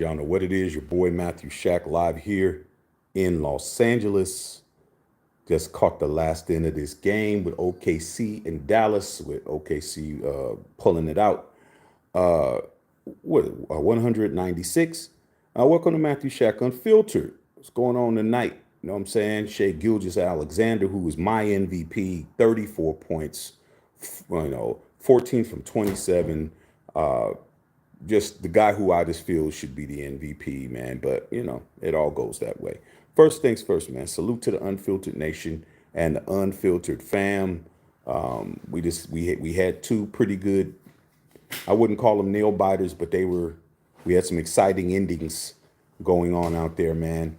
Y'all know what it is. Your boy Matthew Shack live here in Los Angeles. Just caught the last end of this game with OKC in Dallas, with OKC pulling it out. Uh, 196. Welcome to Matthew Shack Unfiltered. What's going on tonight? You know what I'm saying? Shea Gilgeous-Alexander, who was my MVP, 34 points, 14 from 27. Just the guy who I just feel should be the MVP, man. But, it all goes that way. First things first, man. Salute to the Unfiltered Nation and the Unfiltered fam. We had two pretty good, I wouldn't call them nail biters, but we had some exciting endings going on out there, man.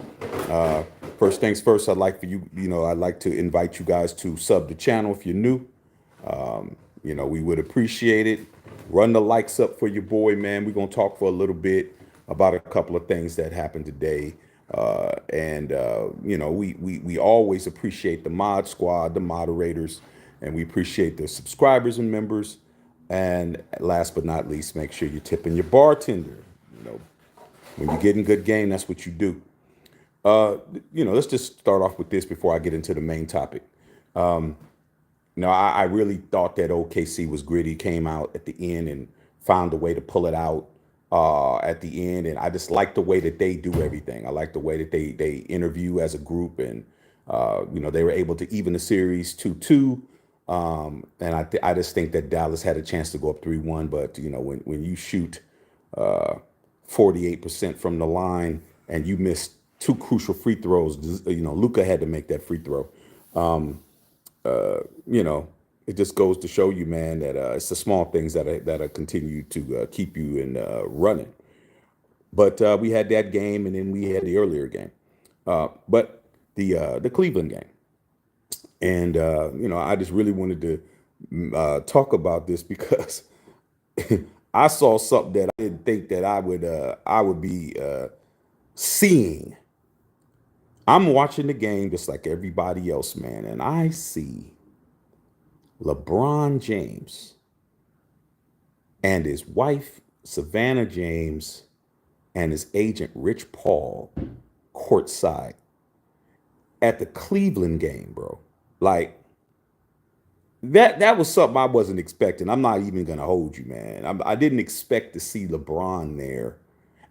First things first, I'd like to invite you guys to sub the channel if you're new. We would appreciate it. Run the likes up for your boy, man. We're going to talk for a little bit about a couple of things that happened today. We always appreciate the mod squad, the moderators, and we appreciate the subscribers and members. And last but not least, make sure you're tipping your bartender. When you're getting good game, that's what you do. Let's just start off with this before I get into the main topic. I really thought that OKC was gritty, came out at the end and found a way to pull it out at the end. And I just like the way that they do everything. I like the way that they interview as a group, and they were able to even the series 2-2. I just think that Dallas had a chance to go up 3-1. But when you shoot 48% from the line and you miss two crucial free throws, Luka had to make that free throw. It just goes to show you, man, that it's the small things that continue to keep you in running. But we had that game, and then we had the earlier game, but the Cleveland game, and I just really wanted to talk about this because I saw something that I didn't think that I would be seeing. I'm watching the game just like everybody else, man, and I see LeBron James and his wife, Savannah James, and his agent, Rich Paul, courtside at the Cleveland game, bro. Like, that was something I wasn't expecting. I'm not even going to hold you, man. I didn't expect to see LeBron there.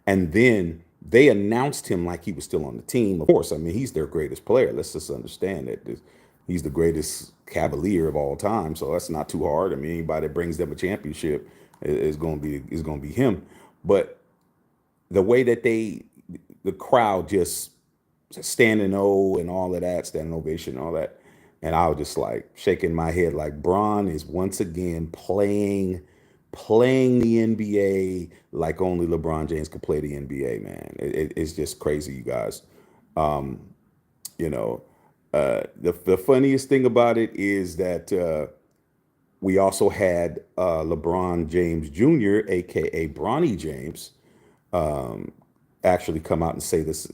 And then they announced him like he was still on the team. Of course, I mean, he's their greatest player. Let's just understand that he's the greatest Cavalier of all time. So that's not too hard. I mean, anybody that brings them a championship is going to be him. But the way that the crowd just standing O and all of that, standing ovation and all that. And I was just like shaking my head like Bron is once again playing the NBA like only LeBron James could play the NBA, man. It's just crazy, you guys. The funniest thing about it is that we also had LeBron James Jr., aka Bronny James, actually come out and say this,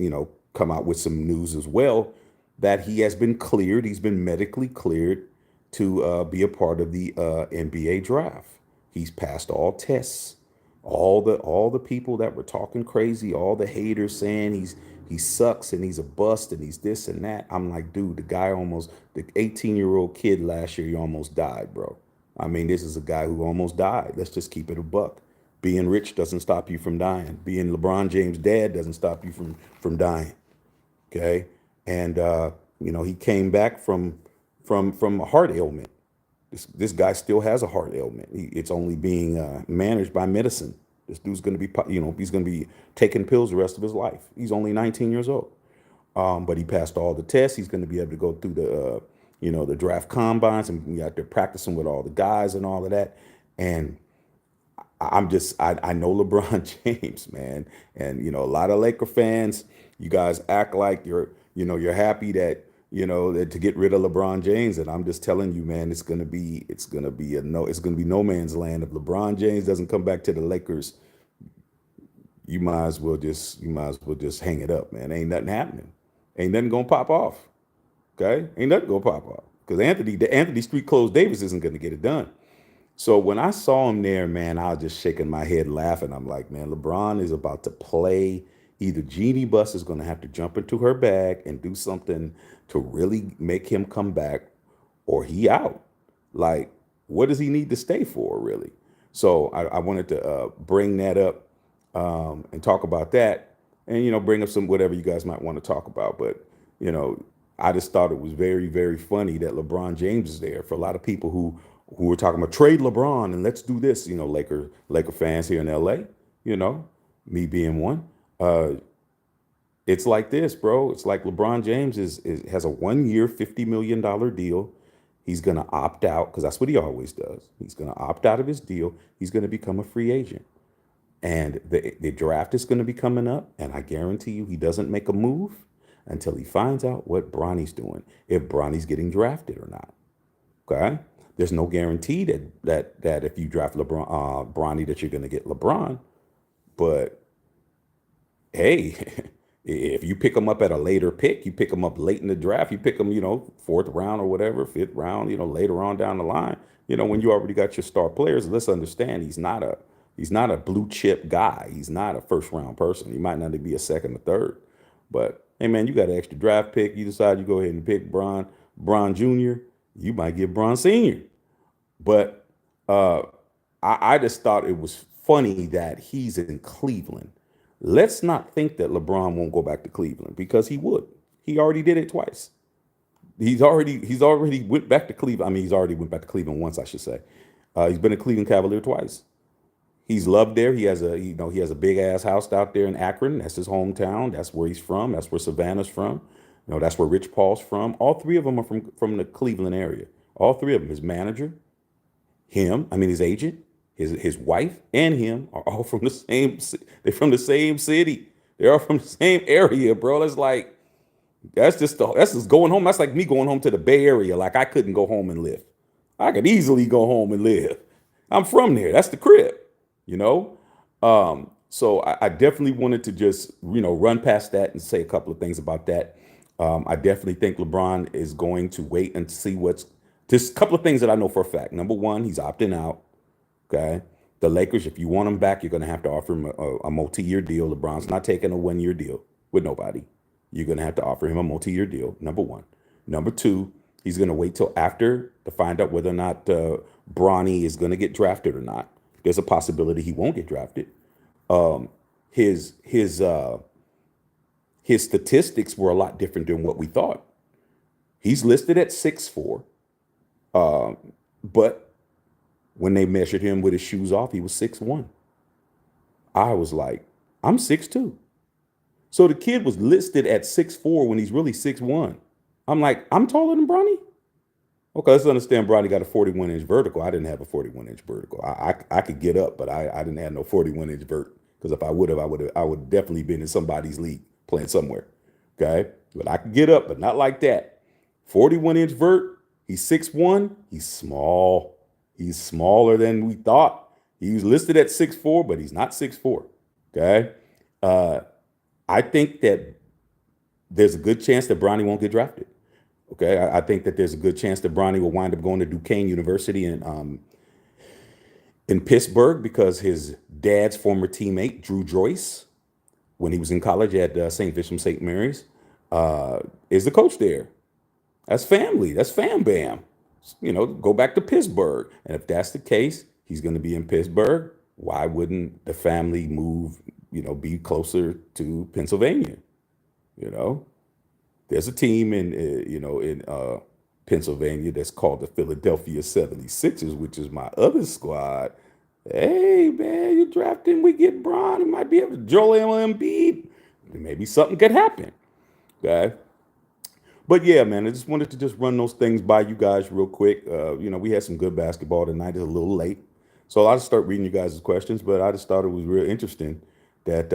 come out with some news as well, that he has been cleared. He's been medically cleared to be a part of the NBA draft. He's passed all tests. All the people that were talking crazy, all the haters saying he sucks and he's a bust and he's this and that. I'm like, dude, the 18-year-old kid last year, he almost died, bro. I mean, this is a guy who almost died. Let's just keep it a buck. Being rich doesn't stop you from dying. Being LeBron James' dad doesn't stop you from dying. Okay, and he came back from a heart ailment. This guy still has a heart ailment. It's only being managed by medicine. This dude's going to be, he's going to be taking pills the rest of his life. He's only 19 years old, but he passed all the tests. He's going to be able to go through the draft combines and be out there practicing with all the guys and all of that. And I know LeBron James, man, and a lot of Laker fans. You guys act like you're happy that that to get rid of LeBron James, and I'm just telling you, man, it's gonna be no man's land if LeBron James doesn't come back to the Lakers. You might as well just hang it up, man. Ain't nothing happening. Ain't nothing gonna pop off. Okay, ain't nothing gonna pop off because Anthony Street Clothes Davis isn't gonna get it done. So when I saw him there, man, I was just shaking my head laughing. I'm like, man, LeBron is about to play. Either Jeannie Buss is going to have to jump into her bag and do something to really make him come back, or he out. Like, what does he need to stay for, really? So I wanted to bring that up and talk about that, and bring up some whatever you guys might want to talk about. But you know, I just thought it was very, very funny that LeBron James is there. For a lot of people who were talking about trade LeBron and let's do this, Laker fans here in LA, you know, me being one. Uh, it's like this, bro. It's like LeBron James has a 1 year, $50 million deal. He's gonna opt out because that's what he always does. He's gonna opt out of his deal. He's gonna become a free agent. And the draft is going to be coming up, and I guarantee you he doesn't make a move until he finds out what Bronny's doing, if Bronny's getting drafted or not. Okay, there's no guarantee that if you draft LeBron, Bronny, that you're going to get LeBron. But hey, if you pick him up at a later pick, you pick him up late in the draft, you pick him, fourth round or whatever, fifth round, later on down the line, when you already got your star players, let's understand he's not a blue chip guy. He's not a first round person. He might not be a second or third. But hey man, you got an extra draft pick. You decide you go ahead and pick Bron Jr., you might get Bron Sr. But uh, I just thought it was funny that he's in Cleveland. Let's not think that LeBron won't go back to Cleveland because he would. He already did it twice. He's already went back to Cleveland. I mean, he's already went back to Cleveland once, I should say. He's been a Cleveland Cavalier twice. He's loved there. He has a big ass house out there in Akron. That's his hometown. That's where he's from. That's where Savannah's from. That's where Rich Paul's from. All three of them are from the Cleveland area. All three of them. His manager, his agent, his wife, and him are all from the same. They're from the same city. They're all from the same area, bro. That's just going home. That's like me going home to the Bay Area. Like I couldn't go home and live. I could easily go home and live. I'm from there. That's the crib, you know? So I definitely wanted to just, run past that and say a couple of things about that. I definitely think LeBron is going to wait and see just a couple of things that I know for a fact. Number one, he's opting out. Okay. The Lakers, if you want him back, you're going to have to offer him a multi-year deal. LeBron's not taking a 1 year deal with nobody. You're going to have to offer him a multi-year deal. Number one. Number two, he's going to wait till after to find out whether or not Bronny is going to get drafted or not. There's a possibility he won't get drafted. Um, his his uh, his statistics were a lot different than what we thought. He's listed at 6'4", but when they measured him with his shoes off, he was 6'1". I was like, I'm 6'2". So the kid was listed at 6'4" when he's really 6'1". I'm like, I'm taller than Bronny? Okay, let's understand Bronny got a 41-inch vertical. I didn't have a 41-inch vertical. I could get up, but I didn't have no 41-inch vert. Because if I would have, I would definitely been in somebody's league playing somewhere. Okay? But I could get up, but not like that. 41-inch vert, he's 6'1", he's small. He's smaller than we thought. He was listed at 6'4", but he's not 6'4". Okay? Uh, I think that there's a good chance that Bronny won't get drafted. Okay, I think that there's a good chance that Bronny will wind up going to Duquesne University in Pittsburgh because his dad's former teammate Drew Joyce, when he was in college at St. Vincent St. Mary's, is the coach there. That's family. That's fam bam. Go back to Pittsburgh. And if that's the case, he's going to be in Pittsburgh. Why wouldn't the family move? Be closer to Pennsylvania. You know. There's a team in Pennsylvania that's called the Philadelphia 76ers, which is my other squad. Hey, man, you draft him, we get Bron. It might be able to Joel Embiid. Maybe something could happen. Okay. But yeah, man, I just wanted to just run those things by you guys real quick. We had some good basketball tonight. It's a little late. So I'll just start reading you guys' questions, but I just thought it was real interesting that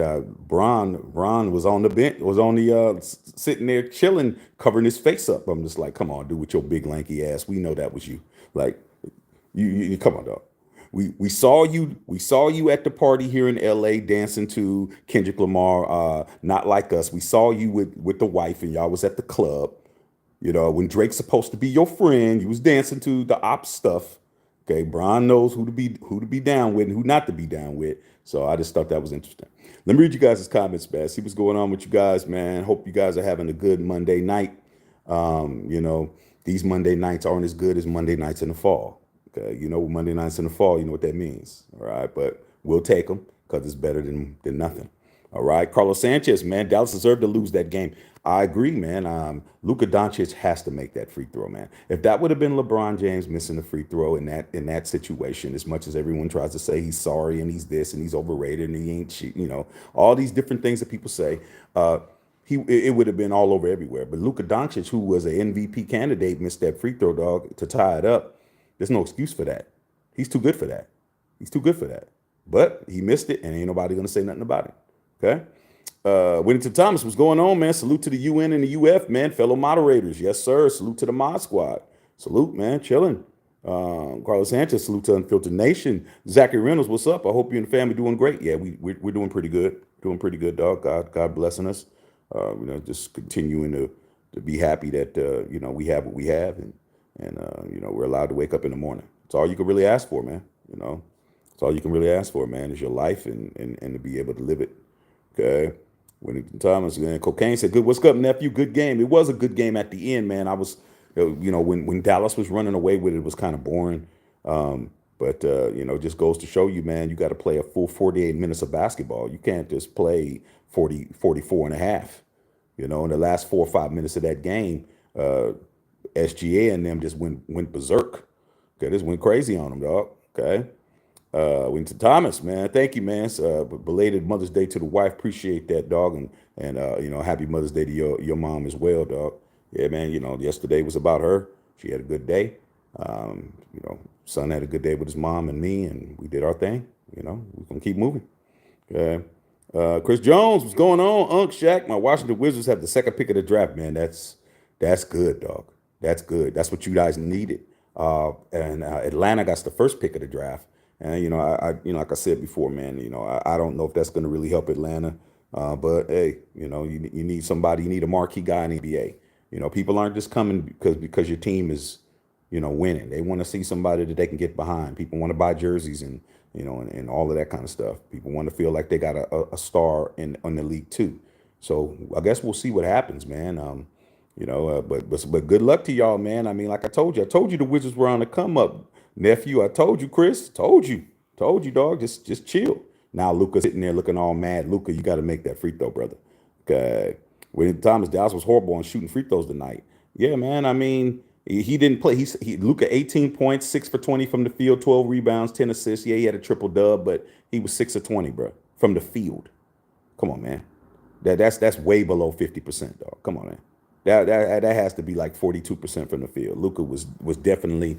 Bron was on the bench, was on the sitting there chilling, covering his face up. I'm just like, come on, dude, with your big lanky ass. We know that was you. Like, you come on, dog. We saw you at the party here in L.A. dancing to Kendrick Lamar, Not Like Us. We saw you with the wife, and y'all was at the club. When Drake's supposed to be your friend, you was dancing to the op stuff. Okay, Bron knows who to be down with and who not to be down with. So I just thought that was interesting. Let me read you guys' comments, man. See what's going on with you guys, man. Hope you guys are having a good Monday night. You know, these Monday nights aren't as good as Monday nights in the fall. Okay, you know, Monday nights in the fall, you know what that means. All right, but we'll take them because it's better than nothing. All right, Carlos Sanchez, man, Dallas deserved to lose that game. I agree, man. Luka Doncic has to make that free throw, man. If that would have been LeBron James missing the free throw in that situation, as much as everyone tries to say he's sorry and he's this and he's overrated and he ain't, you know, all these different things that people say, it would have been all over everywhere. But Luka Doncic, who was an MVP candidate, missed that free throw, dog, to tie it up. There's no excuse for that. He's too good for that. He's too good for that. But he missed it, and ain't nobody gonna say nothing about it. Okay. Whittington Thomas, what's going on, man? Salute to the UN and the UF, man. Fellow moderators. Yes, sir. Salute to the Mod Squad. Salute, man. Chilling. Carlos Sanchez, salute to Unfiltered Nation. Zachary Reynolds, what's up? I hope you and the family doing great. Yeah, we're doing pretty good. Doing pretty good, dog. God blessing us. You know, just continuing to be happy that you know, we have what we have, and you know, we're allowed to wake up in the morning. It's all you can really ask for, man. You know, it's all you can really ask for, man, is your life and to be able to live it. Okay. Whittington Thomas, man. Cocaine said, "Good. What's up, nephew? Good game. It was a good game at the end, man. I was, you know, when Dallas was running away with it, it was kind of boring. But you know, just goes to show you, man, you got to play a full 48 minutes of basketball. You can't just play 44 and a half. You know, in the last 4 or 5 minutes of that game, SGA and them just went berserk. Okay, just went crazy on them, dog. Okay. Winter Thomas, man, thank you, man. Belated Mother's Day to the wife. Appreciate that, dog, and you know, happy Mother's Day to your mom as well, dog. Yeah, man. You know, yesterday was about her. She had a good day. You know, son had a good day with his mom and me, and we did our thing. You know, we're gonna keep moving. Okay. Chris Jones, what's going on? Unc Shaq, my Washington Wizards have the second pick of the draft, man. That's good, dog. That's good. That's what you guys needed. And Atlanta got the first pick of the draft. And you know, you know, like I said before, man, you know, I don't know if that's going to really help Atlanta. But hey, you know, you need somebody, you need a marquee guy in the NBA. You know, people aren't just coming because your team is, you know, winning. They want to see somebody that they can get behind. People want to buy jerseys and, you know, and all of that kind of stuff. People want to feel like they got a star in the league too. So I guess we'll see what happens, man. You know, but good luck to y'all, man. I mean, like I told you the Wizards were on the come up, nephew. I told you, Chris. Told you, dog. Just chill. Now Luka's sitting there looking all mad. Luka, you got to make that free throw, brother. Okay. When Thomas Dallas was horrible on shooting free throws tonight. Yeah, man. I mean, he didn't play. He Luka 18 points, 6 for 20 from the field, 12 rebounds, 10 assists. Yeah, he had a triple dub, but he was 6 of 20, bro, from the field. Come on, man. That's way below 50%, dog. Come on, man. That has to be like 42% from the field. Luka was definitely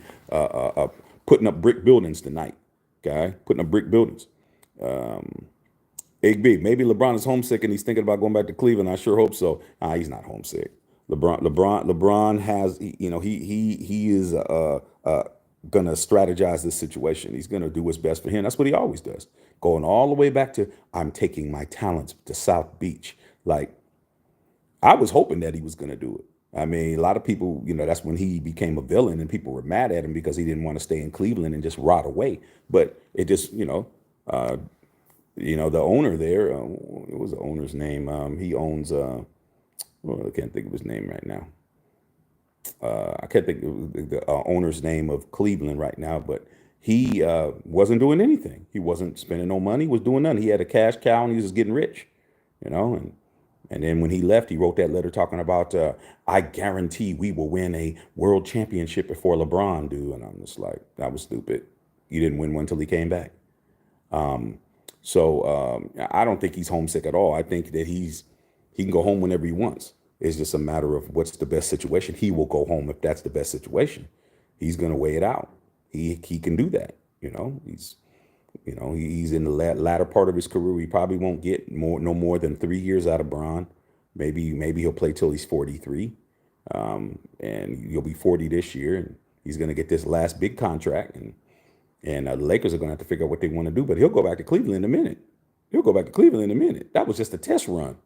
putting up brick buildings tonight. Okay, putting up brick buildings. AB, maybe LeBron is homesick and he's thinking about going back to Cleveland. I sure hope so. He's not homesick. LeBron has, you know, he is gonna strategize this situation. He's gonna do what's best for him. That's what he always does. Going all the way back to, I'm taking my talents to South Beach. Like, I was hoping that he was going to do it. I mean, a lot of people, you know, that's when he became a villain and people were mad at him because he didn't want to stay in Cleveland and just rot away. But it just, you know, the owner there, what was the owner's name? He owns, well, I can't think of his name right now. I can't think of the owner's name of Cleveland right now, but he wasn't doing anything. He wasn't spending no money, was doing nothing. He had a cash cow and he was just getting rich, you know, and then when he left, he wrote that letter talking about, I guarantee we will win a world championship before LeBron do. And I'm just like, that was stupid. You didn't win one until he came back. So I don't think he's homesick at all. I think that he can go home whenever he wants. It's just a matter of what's the best situation. He will go home if that's the best situation. He's going to weigh it out. He can do that. You know, he's in the latter part of his career. He probably won't get no more than 3 years out of Bron. Maybe he'll play till he's 43, and he'll be 40 this year, and he's going to get this last big contract, and the Lakers are going to have to figure out what they want to do. But he'll go back to Cleveland in a minute. That was just a test run.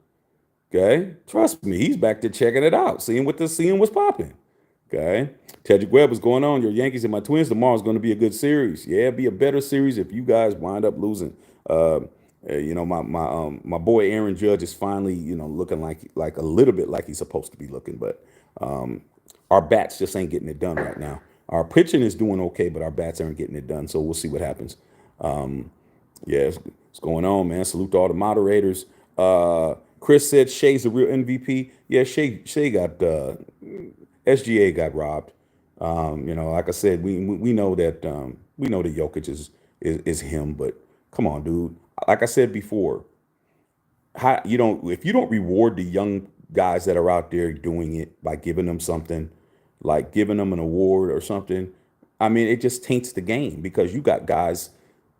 Okay, trust me, he's back to checking it out, seeing what's popping. Okay. Tedrick Webb, what's going on? Your Yankees and my Twins tomorrow is going to be a good series. Yeah, it'll be a better series if you guys wind up losing. Uh, my boy Aaron Judge is finally looking like a little bit like he's supposed to be looking, but um, our bats just ain't getting it done right now. Our pitching is doing okay, but our bats aren't getting it done. So we'll see what happens. Yeah, it's going on, man. Salute to all the moderators. Chris said Shea's the real MVP. Yeah, Shea got SGA got robbed. Like I said, we know that Jokic is him, but come on, dude. Like I said before, how if you don't reward the young guys that are out there doing it by giving them something, like giving them an award or something, I mean, it just taints the game because you got guys,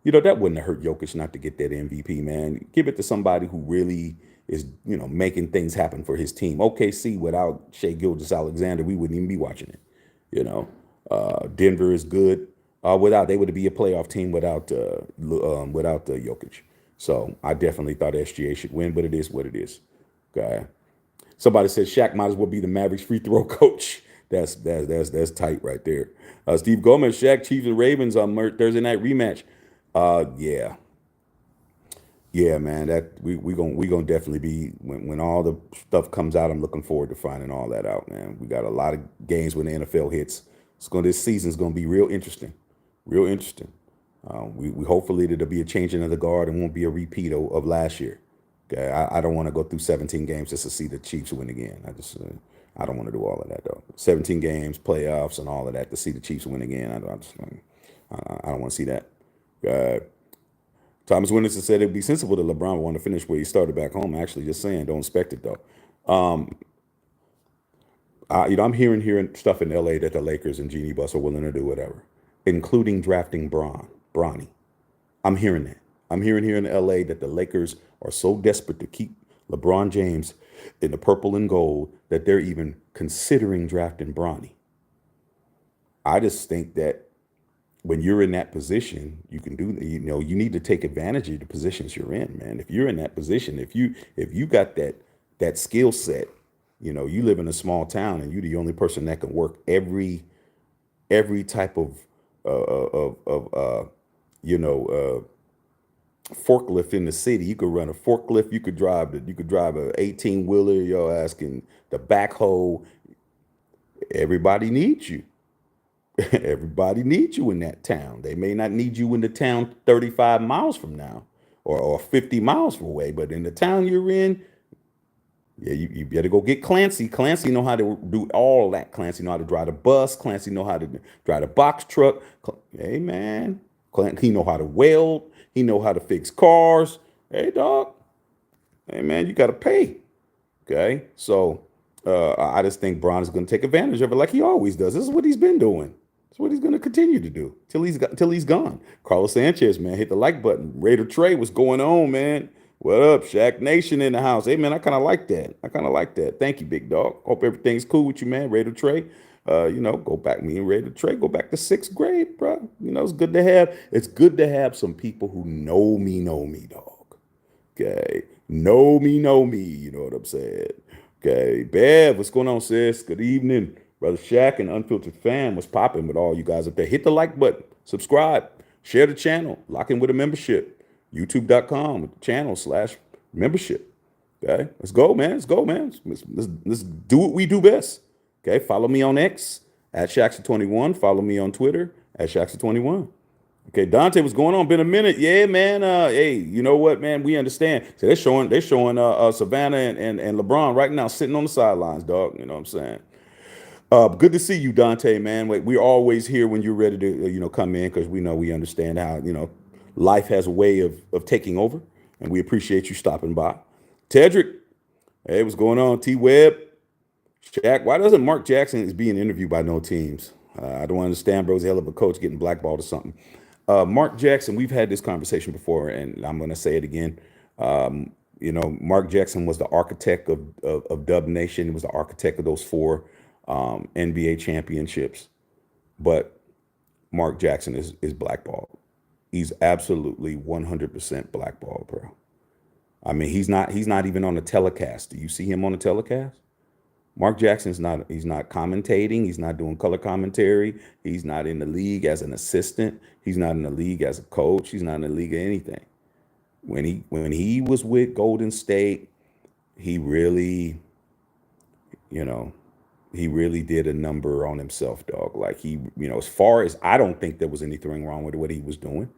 that wouldn't have hurt Jokic not to get that MVP, man. Give it to somebody who really is, making things happen for his team. OKC without Shea Gilgeous-Alexander, we wouldn't even be watching it. Denver is good. They would be a playoff team without Jokic. So I definitely thought SGA should win, but it is what it is. Okay. Somebody said Shaq might as well be the Mavericks free throw coach. That's tight right there. Steve Gomez, Shaq, Chiefs and Ravens on Thursday night rematch. Yeah. Yeah, man. That we gonna definitely be when all the stuff comes out. I'm looking forward to finding all that out, man. We got a lot of games when the NFL hits. This season's gonna be real interesting, real interesting. We hopefully there'll be a changing of the guard and won't be a repeat of last year. Okay, I don't want to go through 17 games just to see the Chiefs win again. I don't want to do all of that though. 17 games, playoffs, and all of that to see the Chiefs win again. I don't want to see that. Uh, Thomas Winterson said it'd be sensible that LeBron would want to finish where he started back home. Actually, just saying, don't expect it though. I'm hearing stuff in LA that the Lakers and Jeannie Buss are willing to do whatever, including drafting Bronny. I'm hearing that. I'm hearing here in LA that the Lakers are so desperate to keep LeBron James in the purple and gold that they're even considering drafting Bronny. I just think that when you're in that position, you can do, you need to take advantage of the positions you're in, man. If you're in that position, if you got that skill set, you live in a small town and you're the only person that can work every type of forklift in the city. You could run a forklift. You could drive a 18-wheeler. You're asking the backhoe. Everybody needs you. Everybody needs you in that town. They may not need you in the town 35 miles from now or 50 miles away, but in the town you're in, yeah, you better go get Clancy. Clancy know how to do all that. Clancy know how to drive the bus. Clancy know how to drive the box truck. Hey, man. He know how to weld. He know how to fix cars. Hey, dog. Hey, man, you got to pay. Okay? So I just think Bron is going to take advantage of it like he always does. This is what he's been doing. It's what he's going to continue to do till he's gone. Carlos Sanchez, man, hit the like button. Raider Trey, what's going on, man? What up, Shaq Nation in the house? Hey, man, I kind of like that. Thank you, big dog. Hope everything's cool with you, man. Raider Trey, go back. Me and Raider Trey go back to sixth grade, bro. It's good to have some people who know me, dog. Okay, know me. You know what I'm saying? Okay, Bev, what's going on, sis? Good evening. Brother Shaq and Unfiltered Fan, what's popping with all you guys up there? Hit the like button, subscribe, share the channel, lock in with a membership. YouTube.com with the channel/membership. Okay, let's go, man. Let's do what we do best. Okay, follow me on X at Shaxer21. Follow me on Twitter at Shaxer21. Okay, Dante, what's going on? Been a minute. Yeah, man. Hey, you know what, man? We understand. So they're showing Savannah and LeBron right now sitting on the sidelines, dog. You know what I'm saying? Good to see you, Dante, man. We're always here when you're ready to, come in because we understand how, life has a way of taking over, and we appreciate you stopping by. Tedrick, hey, what's going on? T-Web, Shaq, why doesn't Mark Jackson is being interviewed by no teams? I don't understand, bro. He's a hell of a coach getting blackballed or something. Mark Jackson, we've had this conversation before, and I'm going to say it again. Mark Jackson was the architect of Dub Nation. He was the architect of those 4 NBA championships. But Mark Jackson is blackballed. He's absolutely 100% blackballed, bro. I mean, he's not even on the telecast. Do you see him on the telecast? Mark Jackson's not, he's not commentating. He's not doing color commentary. He's not in the league as an assistant. He's not in the league as a coach. He's not in the league of anything. When he was with Golden State, he really, you know, he really did a number on himself, dog. Like as far as I don't think there was anything wrong with what he was doing.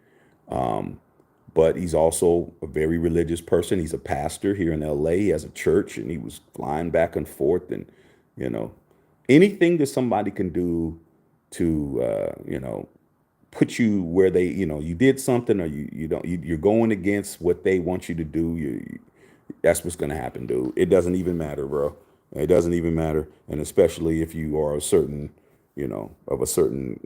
But he's also a very religious person. He's a pastor here in LA. He has a church and he was flying back and forth. And, you know, anything that somebody can do to, put you where they, you did something or you don't, you're going against what they want you to do. That's what's going to happen, dude. It doesn't even matter, bro. It doesn't even matter. And especially if you are a certain, of a certain,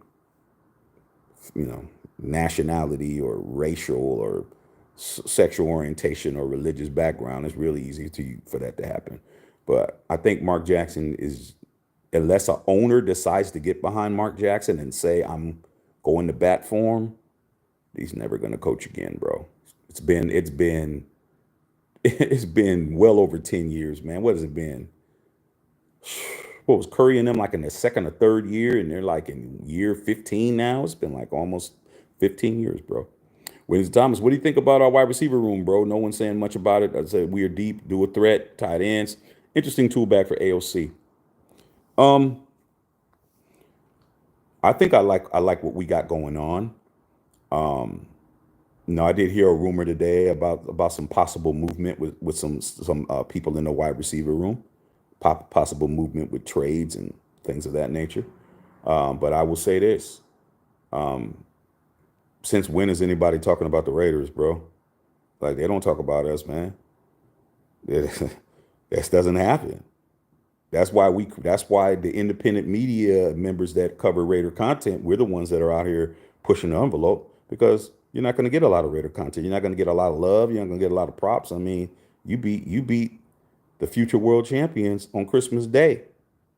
nationality or racial or sexual orientation or religious background, it's really easy for that to happen. But I think Mark Jackson is, unless an owner decides to get behind Mark Jackson and say, I'm going to bat for him, he's never going to coach again, bro. It's been well over 10 years, man. What has it been? What was Curry and them like in their second or third year, and they're like in year 15 now? It's been like almost 15 years, bro. Williams Thomas, what do you think about our wide receiver room, bro? No one's saying much about it. I said we are deep, dual threat, tight ends. Interesting tool back for AOC. I think I like what we got going on. No, I did hear a rumor today about some possible movement with some people in the wide receiver room, possible movement with trades and things of that nature. But I will say this: since when is anybody talking about the Raiders, bro? Like they don't talk about us, man. That doesn't happen. That's why the independent media members that cover Raider content, we're the ones that are out here pushing the envelope, because you're not going to get a lot of Raider content. You're not going to get a lot of love. You're not going to get a lot of props. I mean, you beat the future world champions on Christmas Day.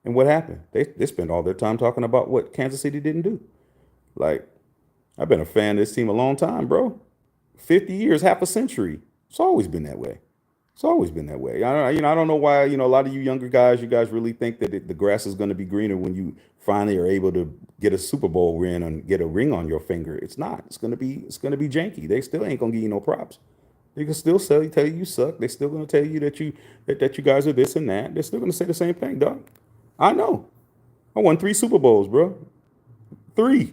And what happened? They spent all their time talking about what Kansas City didn't do. Like, I've been a fan of this team a long time, bro. 50 years, half a century. It's always been that way. It's always been that way. I don't know why, a lot of you younger guys, you guys really think that the grass is going to be greener when you finally are able to get a Super Bowl win and get a ring on your finger. It's not. It's going to be janky. They still ain't going to give you no props. They can still tell you suck. They're still going to tell you that you guys are this and that. They're still going to say the same thing, dog. I know. I won 3 Super Bowls, bro. 3.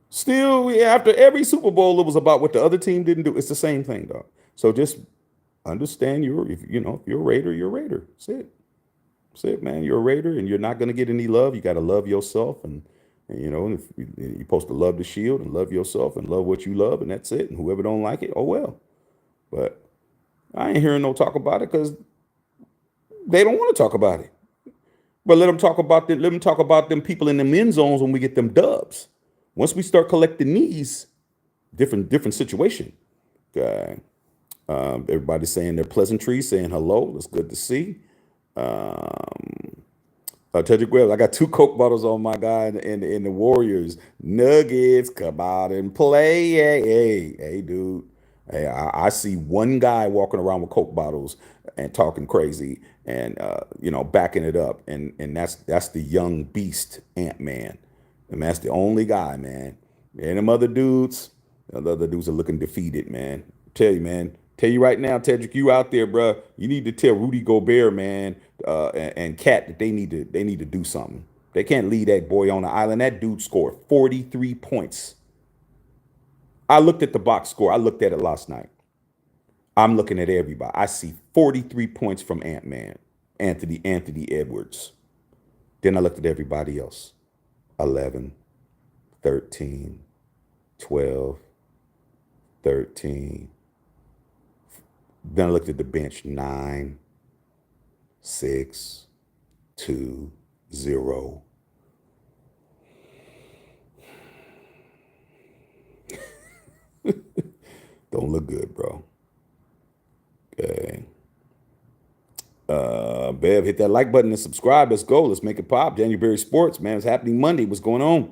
Still, after every Super Bowl, it was about what the other team didn't do. It's the same thing, dog. So just understand if you're a Raider, you're a Raider. That's it. That's it, man. You're a Raider, and you're not going to get any love. You got to love yourself, and if you're supposed to love the shield and love yourself and love what you love, and that's it. And whoever don't like it, oh well. But I ain't hearing no talk about it because they don't want to talk about it. But let them talk about them. Let them talk about them people in the end zones when we get them dubs. Once we start collecting these, different situation. Okay. Everybody's saying their pleasantries, saying hello. It's good to see. Tedrick Webb, I got 2 Coke bottles on my guy in the Warriors. Nuggets, come out and play. Hey, dude. Hey, I see one guy walking around with Coke bottles and talking crazy and backing it up, and that's the young beast Ant-Man. And that's the only guy, man. And them other dudes, the other dudes are looking defeated, man. Tell you right now, Tedrick, you out there, bro. You need to tell Rudy Gobert, man, and Cat that they need to do something. They can't leave that boy on the island. That dude scored 43 points. I looked at the box score. I looked at it last night. I'm looking at everybody. I see 43 points from Ant-Man, Anthony Edwards. Then I looked at everybody else. 11, 13, 12, 13. Then I looked at the bench. 9, 6, 2, 0. Don't look good, bro. Okay. Bev, hit that like button and subscribe. Let's go. Let's make it pop. January Sports, man. It's happening Monday. What's going on?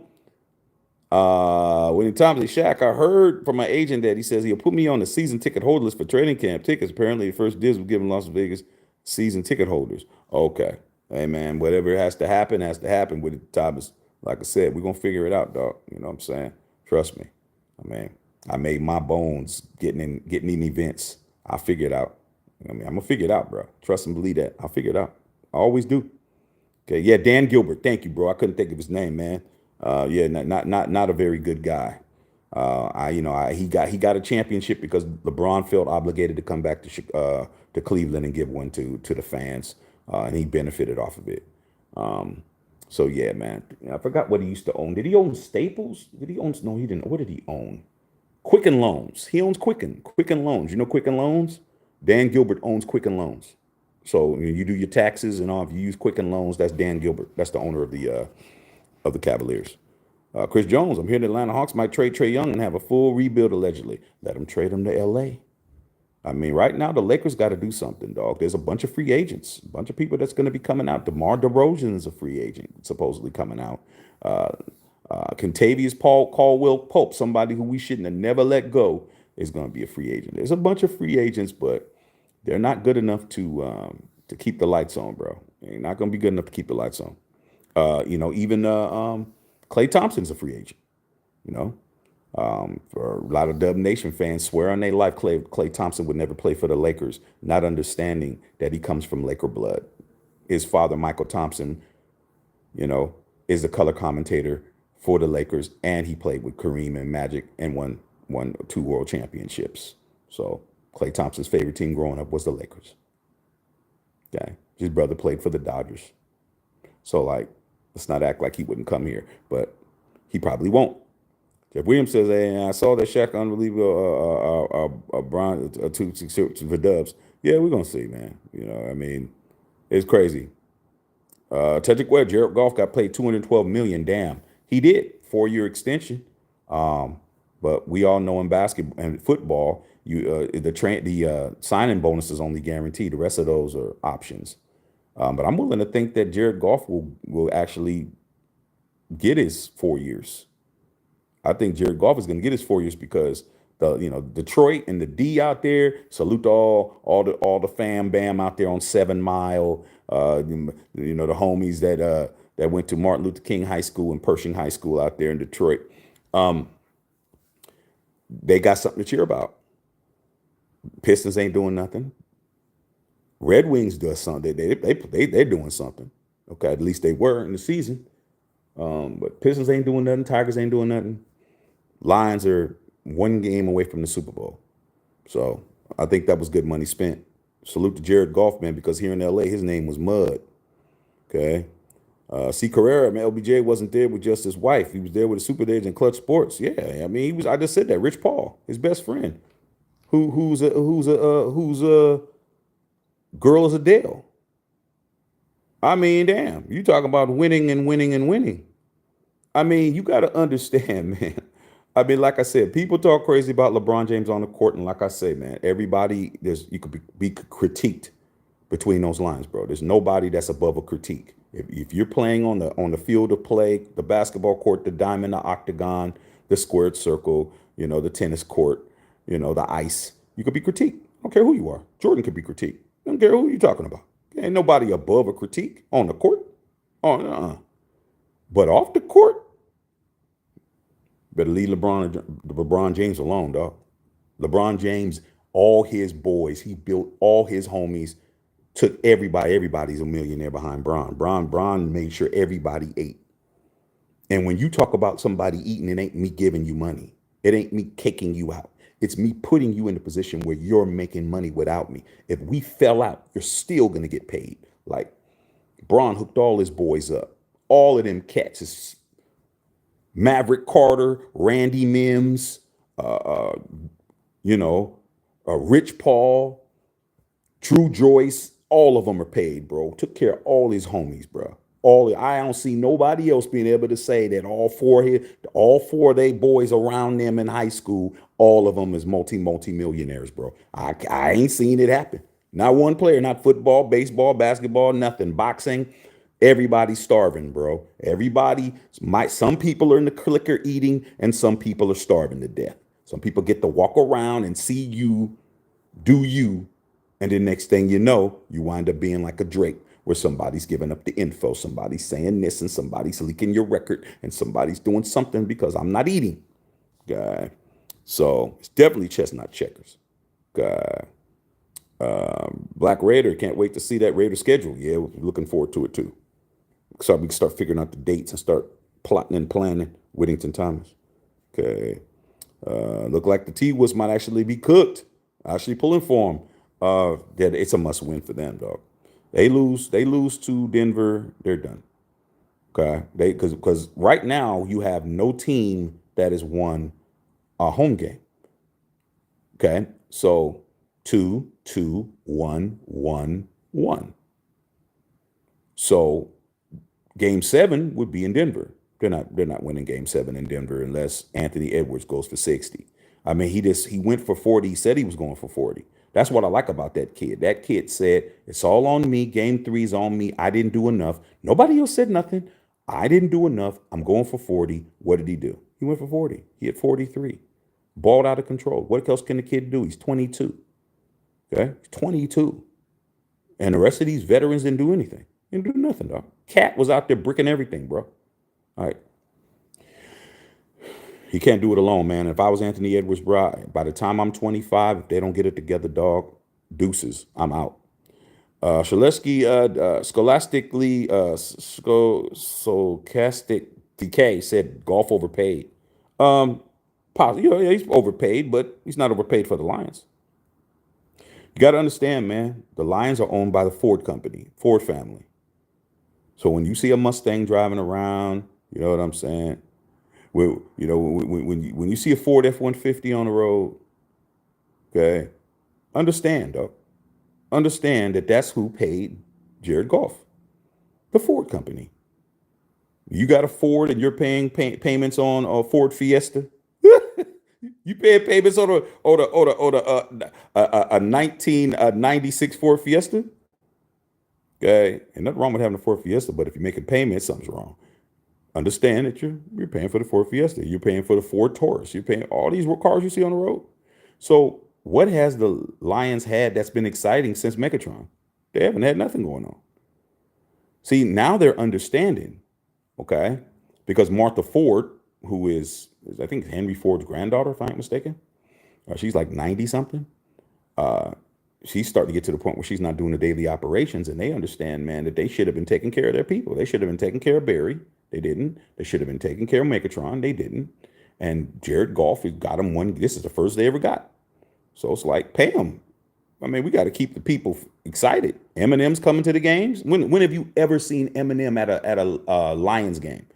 William Thompson, Shaq, I heard from my agent that he says he'll put me on the season ticket holder list for training camp tickets. Apparently, the first dibs were given Las Vegas season ticket holders. Okay. Hey man, whatever has to happen with it, Thomas. Like I said, we're gonna figure it out, dog. You know what I'm saying? Trust me. I mean, I made my bones getting in events. I'll figure it out. I mean, I'm gonna figure it out, bro. Trust and believe that. I'll figure it out. I always do. Okay, yeah, Dan Gilbert. Thank you, bro. I couldn't think of his name, man. Yeah, not a very good guy. He got a championship because LeBron felt obligated to come back to Cleveland and give one to the fans, and he benefited off of it. Um, so yeah, man. I forgot what he used to own. Did he own Staples? Did he own? No, he didn't. What did he own? Quicken Loans. He owns Quicken Loans. You know Quicken Loans? Dan Gilbert owns Quicken Loans. So you do your taxes and all. If you use Quicken Loans, that's Dan Gilbert. That's the owner of the Cavaliers. Chris Jones. I'm hearing the Atlanta Hawks might trade Trae Young and have a full rebuild allegedly. Let them trade him to L.A. I mean, right now the Lakers got to do something, dog. There's a bunch of free agents, a bunch of people that's going to be coming out. DeMar DeRozan is a free agent, supposedly coming out. Uh, Contavious Paul Caldwell Pope, somebody who we shouldn't have never let go, is going to be a free agent. There's a bunch of free agents, but they're not good enough to keep the lights on, bro. They're not going to be good enough to keep the lights on. Even Klay Thompson's a free agent. You know, for a lot of Dub Nation fans swear on their life Klay Thompson would never play for the Lakers, not understanding that he comes from Laker blood. His father, Michael Thompson, you know, is the color commentator for the Lakers, and he played with Kareem and Magic and won 2 world championships. So Klay Thompson's favorite team growing up was the Lakers. Okay, his brother played for the Dodgers. So like, let's not act like he wouldn't come here, but he probably won't. Jeff Williams says, "Hey, I saw that Shaq unbelievable two for Dubs. Yeah, we're gonna see, man. You know, I mean, it's crazy. Tedrick Webb, Jared Goff got paid $212 million. Damn, he did 4-year extension. But we all know in basketball and football, the signing bonus is only guaranteed. The rest of those are options. But I'm willing to think that Jared Goff will actually get his 4 years. I think Jared Goff is going to get his 4 years because Detroit and the D out there. Salute to all the fam bam out there on 7 Mile. The homies that went to Martin Luther King High School and Pershing High School out there in Detroit. They got something to cheer about. Pistons ain't doing nothing. Red Wings does something. They're doing something. Okay, at least they were in the season. But Pistons ain't doing nothing. Tigers ain't doing nothing. Lions are 1 game away from the Super Bowl. So I think that was good money spent. Salute to Jared Goff, man, because here in L.A., his name was Mud. Okay. C. Carrera, man, LBJ wasn't there with just his wife. He was there with a super agent Clutch Sports. Yeah, I mean, he was. I just said that. Rich Paul, his best friend, who's a girl is Adele. I mean, damn, you talking about winning and winning and winning. I mean, you got to understand, man. I mean, like I said, people talk crazy about LeBron James on the court, and like I say, man, everybody you could be critiqued between those lines, bro. There's nobody that's above a critique. If you're playing on the field of play, the basketball court, the diamond, the octagon, the squared circle, the tennis court, the ice, you could be critiqued. I don't care who you are. Jordan could be critiqued. I don't care who you're talking about. Ain't nobody above a critique on the court. But off the court, better leave LeBron James alone, dog. LeBron James, all his boys, he built all his homies, took everybody. Everybody's a millionaire behind Bron. Bron made sure everybody ate. And when you talk about somebody eating, it ain't me giving you money. It ain't me kicking you out. It's me putting you in a position where you're making money without me. If we fell out, you're still going to get paid. Like, Bron hooked all his boys up. All of them cats is Maverick Carter, Randy Mims, Rich Paul, True Joyce. All of them are paid, bro. Took care of all his homies, bro. I don't see nobody else being able to say that all four of they boys around them in high school, all of them is multi-millionaires, bro. I ain't seen it happen. Not one player, not football, baseball, basketball, nothing. Boxing, everybody's starving, bro. Some people are in the clicker eating, and some people are starving to death. Some people get to walk around and see you, do you, and the next thing you know, you wind up being like a Drake. where somebody's giving up the info, somebody's saying this, and somebody's leaking your record, and somebody's doing something because I'm not eating. Okay. So it's definitely chestnut checkers. Okay. Black Raider, can't wait to see that Raider schedule. Yeah, we're looking forward to it too. So we can start figuring out the dates and start plotting and planning. Whittington Thomas. Okay. Look like the T-Wolves might actually be cooked. Actually pulling for them. That it's a must win for them, dog. They lose to Denver, they're done. Okay. Because right now you have no team that has won a home game. Okay. So 2-2-1-1-1. So game 7 would be in Denver. They're not winning game 7 in Denver unless Anthony Edwards goes for 60. I mean, he went for 40. He said he was going for 40. That's what I like about that kid. That kid said, it's all on me. Game 3 is on me. I didn't do enough. Nobody else said nothing. I didn't do enough. I'm going for 40. What did he do? He went for 40. He had 43. Balled out of control. What else can the kid do? He's 22. Okay? He's 22. And the rest of these veterans didn't do anything. Didn't do nothing, dog. Cat was out there bricking everything, bro. All right. He can't do it alone, man. If I was Anthony Edwards, bro, by the time I'm 25, if they don't get it together, dog, deuces, I'm out. Shaleski, scholastically, Stochastic Decay said golf overpaid. Yeah, he's overpaid, but he's not overpaid for the Lions. You got to understand, man, the Lions are owned by the Ford company, Ford family. So when you see a Mustang driving around, you know what I'm saying? When you see a Ford F-150 on the road, okay, understand, though. Understand that that's who paid Jared Goff, the Ford company. You got a Ford and you're paying payments on a Ford Fiesta. You paying payments on a 1996 Ford Fiesta. Okay, and nothing wrong with having a Ford Fiesta, but if you're making payments, something's wrong. Understand that you're paying for the Ford Fiesta, you're paying for the Ford Taurus, you're paying all these cars you see on the road. So what has the Lions had that's been exciting since Megatron? They haven't had nothing going on. See, now they're understanding, okay? Because Martha Ford, who is I think Henry Ford's granddaughter, if I'm not mistaken, she's like 90 something. She's starting to get to the point where she's not doing the daily operations, and they understand, man, that they should have been taking care of their people. They should have been taking care of Barry. They didn't. They should have been taking care of Megatron. They didn't. And Jared Goff, he got him one. This is the first they ever got. So it's like, pay them. I mean, we got to keep the people excited. Eminem's coming to the games. When have you ever seen Eminem at a Lions game?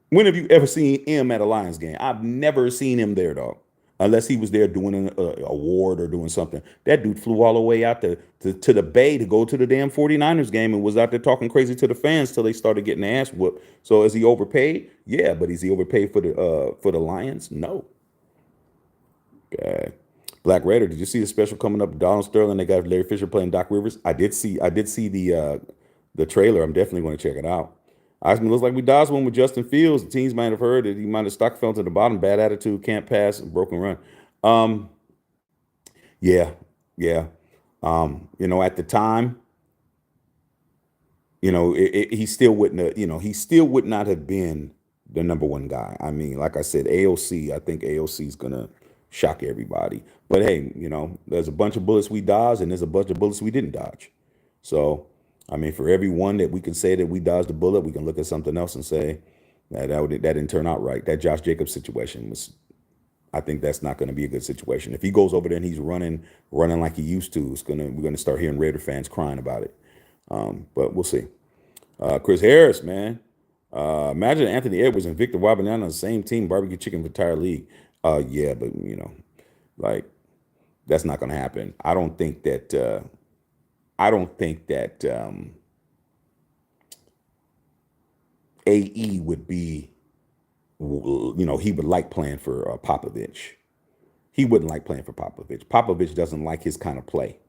When have you ever seen him at a Lions game? I've never seen him there, dog. Unless he was there doing an award or doing something. That dude flew all the way out to the Bay to go to the damn 49ers game and was out there talking crazy to the fans till they started getting their ass whooped. So is he overpaid? Yeah, but is he overpaid for the Lions? No. Okay. Black Raider, did you see the special coming up? Donald Sterling, they got Larry Fisher playing Doc Rivers. I did see the trailer. I'm definitely going to check it out. Eisman looks like we dodged one with Justin Fields. The teams might have heard that he might have stock fell to the bottom. Bad attitude, can't pass, broken run. Yeah. At the time, he still wouldn't have, he still would not have been the number one guy. I mean, like I said, AOC, I think AOC is going to shock everybody. But hey, there's a bunch of bullets we dodged and there's a bunch of bullets we didn't dodge. So, I mean, for every one that we can say that we dodged a bullet, we can look at something else and say that didn't turn out right. That Josh Jacobs situation was, I think that's not going to be a good situation. If he goes over there and he's running like he used to, we're gonna start hearing Raider fans crying about it. But we'll see. Chris Harris, man. Imagine Anthony Edwards and Victor Wembanyama on the same team, barbecue chicken for the entire league. Yeah, but like that's not going to happen. I don't think that AE would be, he would like playing for Popovich. He wouldn't like playing for Popovich. Popovich doesn't like his kind of play.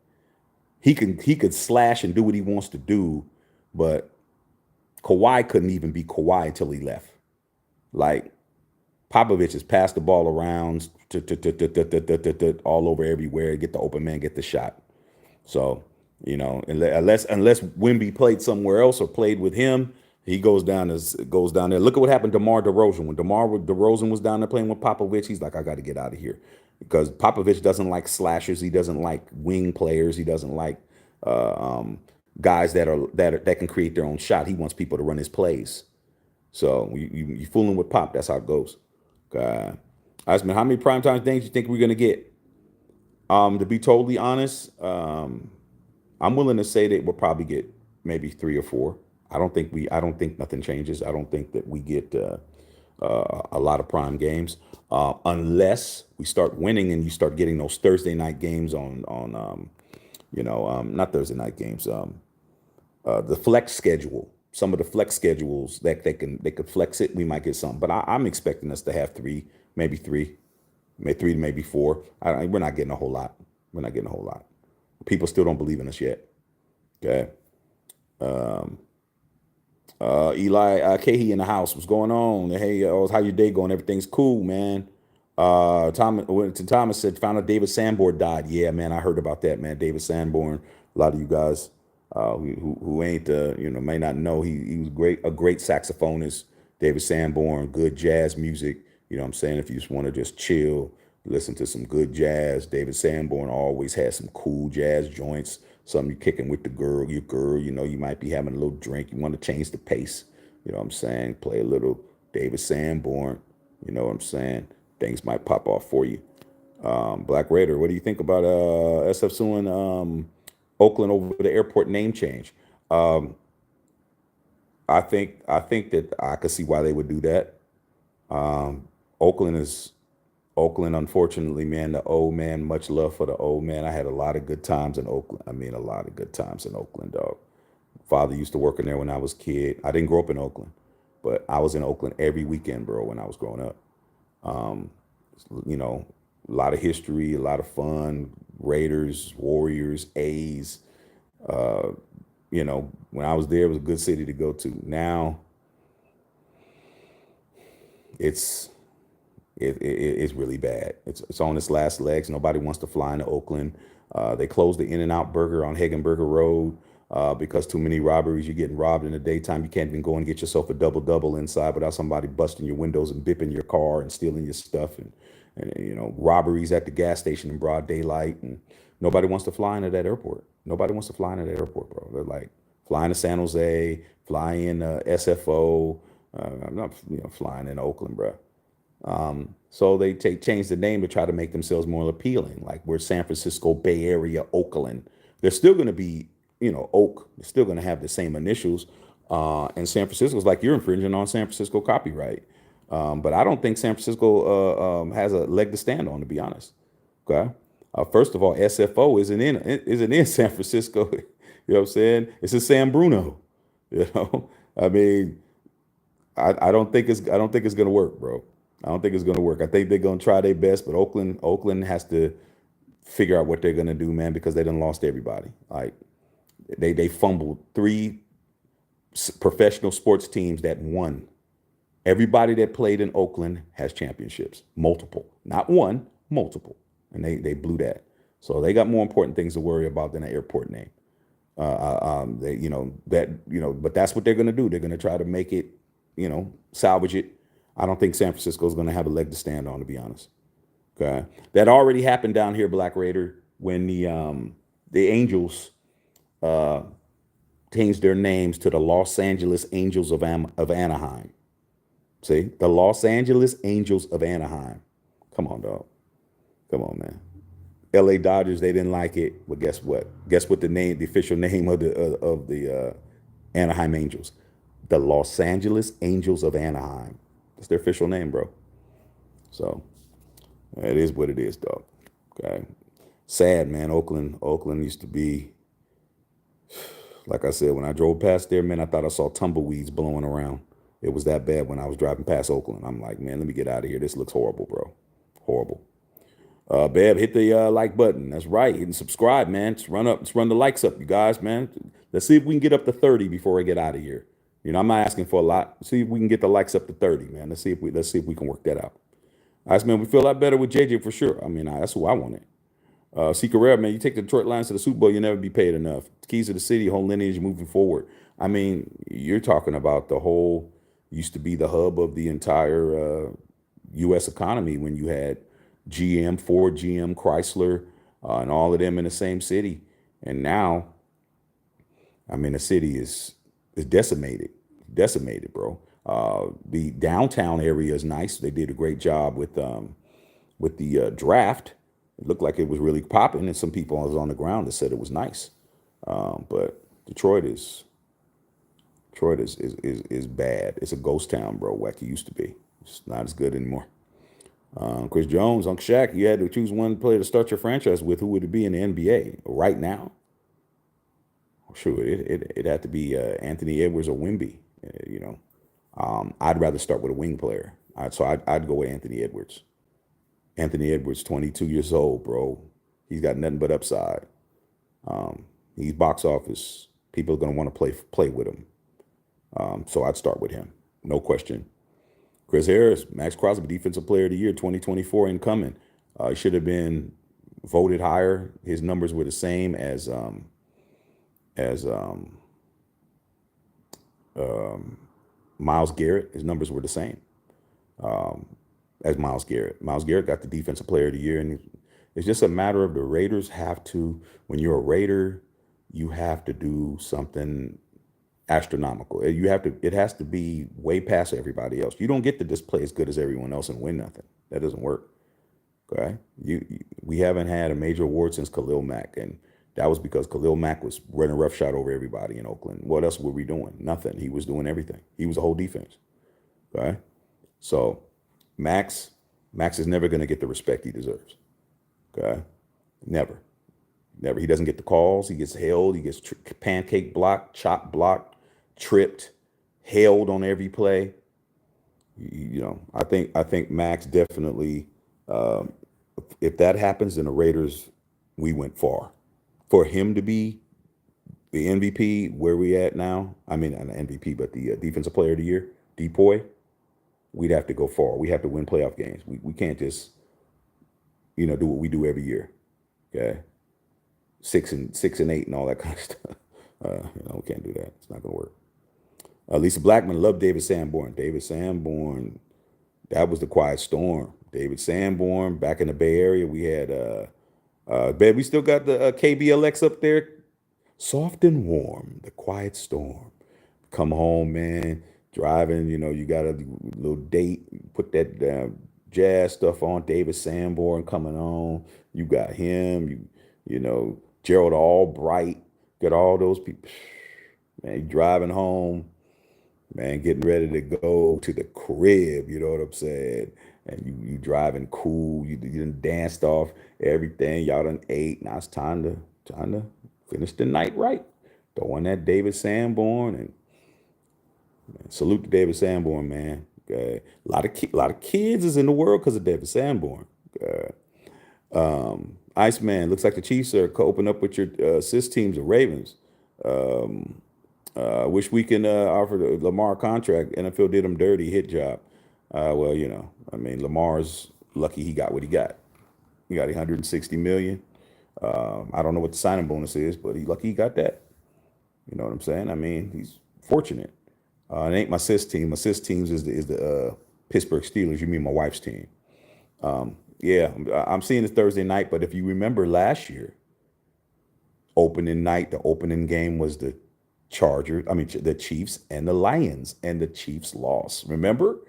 He could slash and do what he wants to do, but Kawhi couldn't even be Kawhi until he left. Like Popovich has passed the ball around all over everywhere, get the open man, get the shot. So Unless Wemby played somewhere else or played with him, he goes down there. Look at what happened to DeMar DeRozan. When DeRozan was down there playing with Popovich, he's like, I got to get out of here because Popovich doesn't like slashers. He doesn't like wing players. He doesn't like uh, um, guys that can create their own shot. He wants people to run his plays. So you fooling with Pop. That's how it goes. Uh, Iceman, how many primetime things you think we're gonna get? To be totally honest, I'm willing to say that we'll probably get maybe 3 or 4. I don't think nothing changes. I don't think that we get a lot of prime games unless we start winning and you start getting those Thursday night games not Thursday night games. The flex schedule. Some of the flex schedules that they could flex it. We might get something, but I'm expecting us to have maybe three, maybe 4. We're not getting a whole lot. We're not getting a whole lot. People still don't believe in us yet. Okay. Eli Cahy in the house. What's going on? Hey, how your day going? Everything's cool, man. Thomas said, found out David Sanborn died. Yeah, man, I heard about that, man. David Sanborn. A lot of you guys who ain't may not know, he was a great saxophonist. David Sanborn, good jazz music. You know what I'm saying? If you just want to just chill, listen to some good jazz. David Sanborn always has some cool jazz joints. Something you kicking with your girl, you might be having a little drink. You want to change the pace. You know what I'm saying? Play a little David Sanborn. You know what I'm saying? Things might pop off for you. Black Raider, what do you think about SF suing Oakland over the airport name change? I think that I could see why they would do that. Oakland is Oakland, unfortunately, man, the old man, much love for the old man. I had a lot of good times in Oakland. I mean, a lot of good times in Oakland, dog. Father used to work in there when I was a kid. I didn't grow up in Oakland, but I was in Oakland every weekend, bro, when I was growing up. Um, you know, a lot of history, a lot of fun. Raiders, Warriors, A's. Uh, when I was there, it was a good city to go to. Now it's it's really bad. It's on its last legs. Nobody wants to fly into Oakland. They closed the In-N-Out Burger on Hagenberger Road because too many robberies. You're getting robbed in the daytime. You can't even go and get yourself a double inside without somebody busting your windows and bipping your car and stealing your stuff and robberies at the gas station in broad daylight. And nobody wants to fly into that airport. Nobody wants to fly into that airport, bro. They're like flying to San Jose, flying in SFO. I'm not flying in Oakland, bro. So they change the name to try to make themselves more appealing. Like we're San Francisco Bay Area, Oakland. They're still going to be, Oak. They're still going to have the same initials. And San Francisco's like you're infringing on San Francisco copyright. But I don't think San Francisco has a leg to stand on, to be honest. Okay. First of all, SFO isn't in San Francisco. You know what I'm saying? It's in San Bruno. I mean, I don't think it's gonna work, bro. I don't think it's gonna work. I think they're gonna try their best, but Oakland has to figure out what they're gonna do, man, because they done lost everybody. Like they fumbled 3 professional sports teams that won. Everybody that played in Oakland has championships, multiple, not one, multiple, and they blew that. So they got more important things to worry about than an airport name. But that's what they're gonna do. They're gonna try to make it, salvage it. I don't think San Francisco is going to have a leg to stand on, to be honest. Okay, that already happened down here, Black Raider, when the Angels changed their names to the Los Angeles Angels of Anaheim. See, the Los Angeles Angels of Anaheim. Come on, dog. Come on, man. L.A. Dodgers, they didn't like it, but guess what? Guess what the official name of the Anaheim Angels? The Los Angeles Angels of Anaheim. That's their official name, bro. So it is what it is, dog. Okay. Sad, man. Oakland used to be, like I said, when I drove past there, man, I thought I saw tumbleweeds blowing around. It was that bad when I was driving past Oakland. I'm like, man, let me get out of here. This looks horrible, bro. Horrible. Bab, hit the like button. That's right. Hit and subscribe, man. Let's run the likes up, you guys, man. Let's see if we can get up to 30 before I get out of here. I'm not asking for a lot. See if we can get the likes up to 30, man. Let's see if we can work that out. All right, man. We feel a lot better with JJ for sure. I mean, that's who I wanted. C. Carrera, man, you take the Detroit Lions to the Super Bowl, you'll never be paid enough. Keys to the city, whole lineage moving forward. I mean, you're talking about the whole, used to be the hub of the entire U.S. economy when you had GM, Ford, GM, Chrysler, and all of them in the same city. And now, I mean, the city is decimated, bro. The downtown area is nice. They did a great job with the draft. It looked like it was really popping, and some people was on the ground that said it was nice. But Detroit is bad. It's a ghost town, bro. Like it used to be. It's not as good anymore. Chris Jones, Uncle Shaq, you had to choose one player to start your franchise with. Who would it be in the NBA right now? Sure, it had to be Anthony Edwards or Wemby. I'd rather start with a wing player. I'd go with Anthony Edwards. Anthony Edwards, 22 years old, bro. He's got nothing but upside. He's box office. People are gonna want to play with him. So I'd start with him, no question. Chris Harris, Max Crosby, Defensive Player of the Year, 2024 incoming. He should have been voted higher. His numbers were the same as Myles Garrett. His numbers were the same as Myles Garrett. Myles Garrett got the Defensive Player of the Year, and it's just a matter of the Raiders have to. When you're a Raider, you have to do something astronomical. You have to. It has to be way past everybody else. You don't get to just play as good as everyone else and win nothing. That doesn't work. Okay, we haven't had a major award since Khalil Mack, and that was because Khalil Mack was running roughshod over everybody in Oakland. What else were we doing? Nothing. He was doing everything. He was a whole defense. Okay, so Max is never going to get the respect he deserves. Okay, never. He doesn't get the calls. He gets held. He gets pancake blocked, chop blocked, tripped, held on every play. I think Max definitely. If that happens, then the Raiders, we went far. For him to be the MVP, where we at now? I mean, not the MVP, but the Defensive Player of the Year, Depoy. We'd have to go far. We have to win playoff games. We can't just do what we do every year. Okay. 6-8 and all that kind of stuff. We can't do that. It's not gonna work. Lisa Blackman loved David Sanborn. David Sanborn, that was the quiet storm. David Sanborn back in the Bay Area. We had babe, we still got the KBLX up there. Soft and warm, the quiet storm. Come home, man. Driving, you got a little date. Put that jazz stuff on. David Sanborn coming on. You got him. Gerald Albright. Got all those people. Man, you driving home. Man, getting ready to go to the crib. You know what I'm saying? And you driving cool. You done danced off everything. Y'all done ate. Now it's time to finish the night right. Throw on that David Sanborn and salute to David Sanborn, man. A lot of kids is in the world because of David Sanborn. Iceman, looks like the Chiefs are open up with your sis teams, the Ravens. Wish we can offer the Lamar contract. NFL did him dirty, hit job. Lamar's lucky he got what he got. He got 160 million. I don't know what the signing bonus is, but he's lucky he got that. You know what I'm saying? I mean, he's fortunate. It ain't my sis team. My sis teams is the Pittsburgh Steelers. You mean my wife's team? Yeah, I'm seeing it Thursday night. But if you remember last year, opening night, the opening game was the the Chiefs and the Lions, and the Chiefs lost. Remember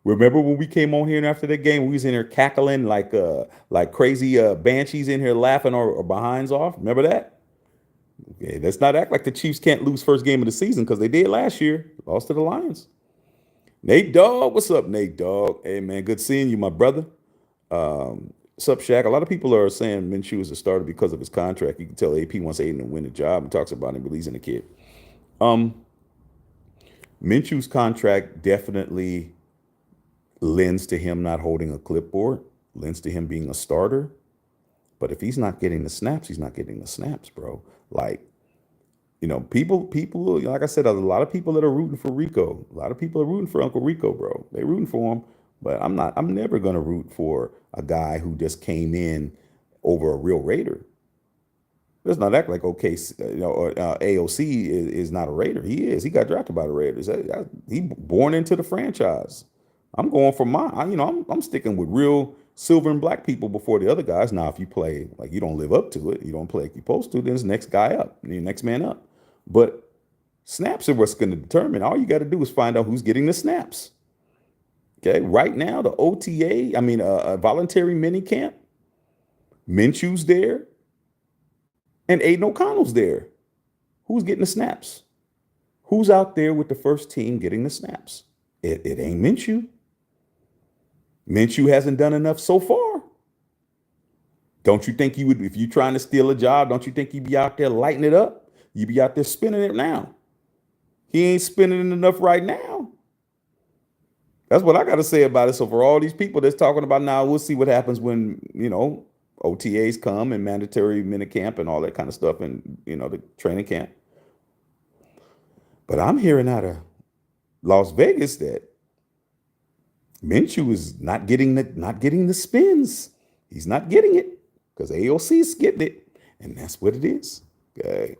when we came on here and after that game, we was in here cackling like crazy banshees in here laughing our behinds off. Remember that? Okay, let's not act like the Chiefs can't lose first game of the season because they did last year. Lost to the Lions. Nate Dogg, what's up, Nate Dogg? Hey man, good seeing you, my brother. What's up, Shaq? A lot of people are saying Minshew is a starter because of his contract. You can tell AP wants Aiden to win the job and talks about him releasing the kid. Minshew's contract definitely lends to him not holding a clipboard, lends to him being a starter. But if he's not getting the snaps, he's not getting the snaps, bro. Like, people, like I said, a lot of people that are rooting for Rico. A lot of people are rooting for Uncle Rico, bro. They're rooting for him. But I'm never going to root for a guy who just came in over a real Raider. Let's not act like AOC is not a Raider. He is. He got drafted by the Raiders. He born into the franchise. I'm going for I'm sticking with real silver and black people before the other guys. Now, if you play like you don't live up to it, you don't play like you're supposed to, then it's next guy up, the next man up. But snaps are what's going to determine. All you got to do is find out who's getting the snaps. Okay, right now the OTA, a voluntary mini camp, Minshew's there, and Aiden O'Connell's there. Who's getting the snaps? Who's out there with the first team getting the snaps? It ain't Minshew. Minshew hasn't done enough so far. Don't you think you would, if you're trying to steal a job, don't you think you'd be out there lighting it up? You'd be out there spinning it now. He ain't spinning it enough right now. That's what I got to say about it. So for all these people that's talking about now, we'll see what happens when, OTAs come and mandatory minicamp and all that kind of stuff and, the training camp. But I'm hearing out of Las Vegas that Minshew is not getting the spins. He's not getting it because AOC is getting it. And that's what it is. Okay.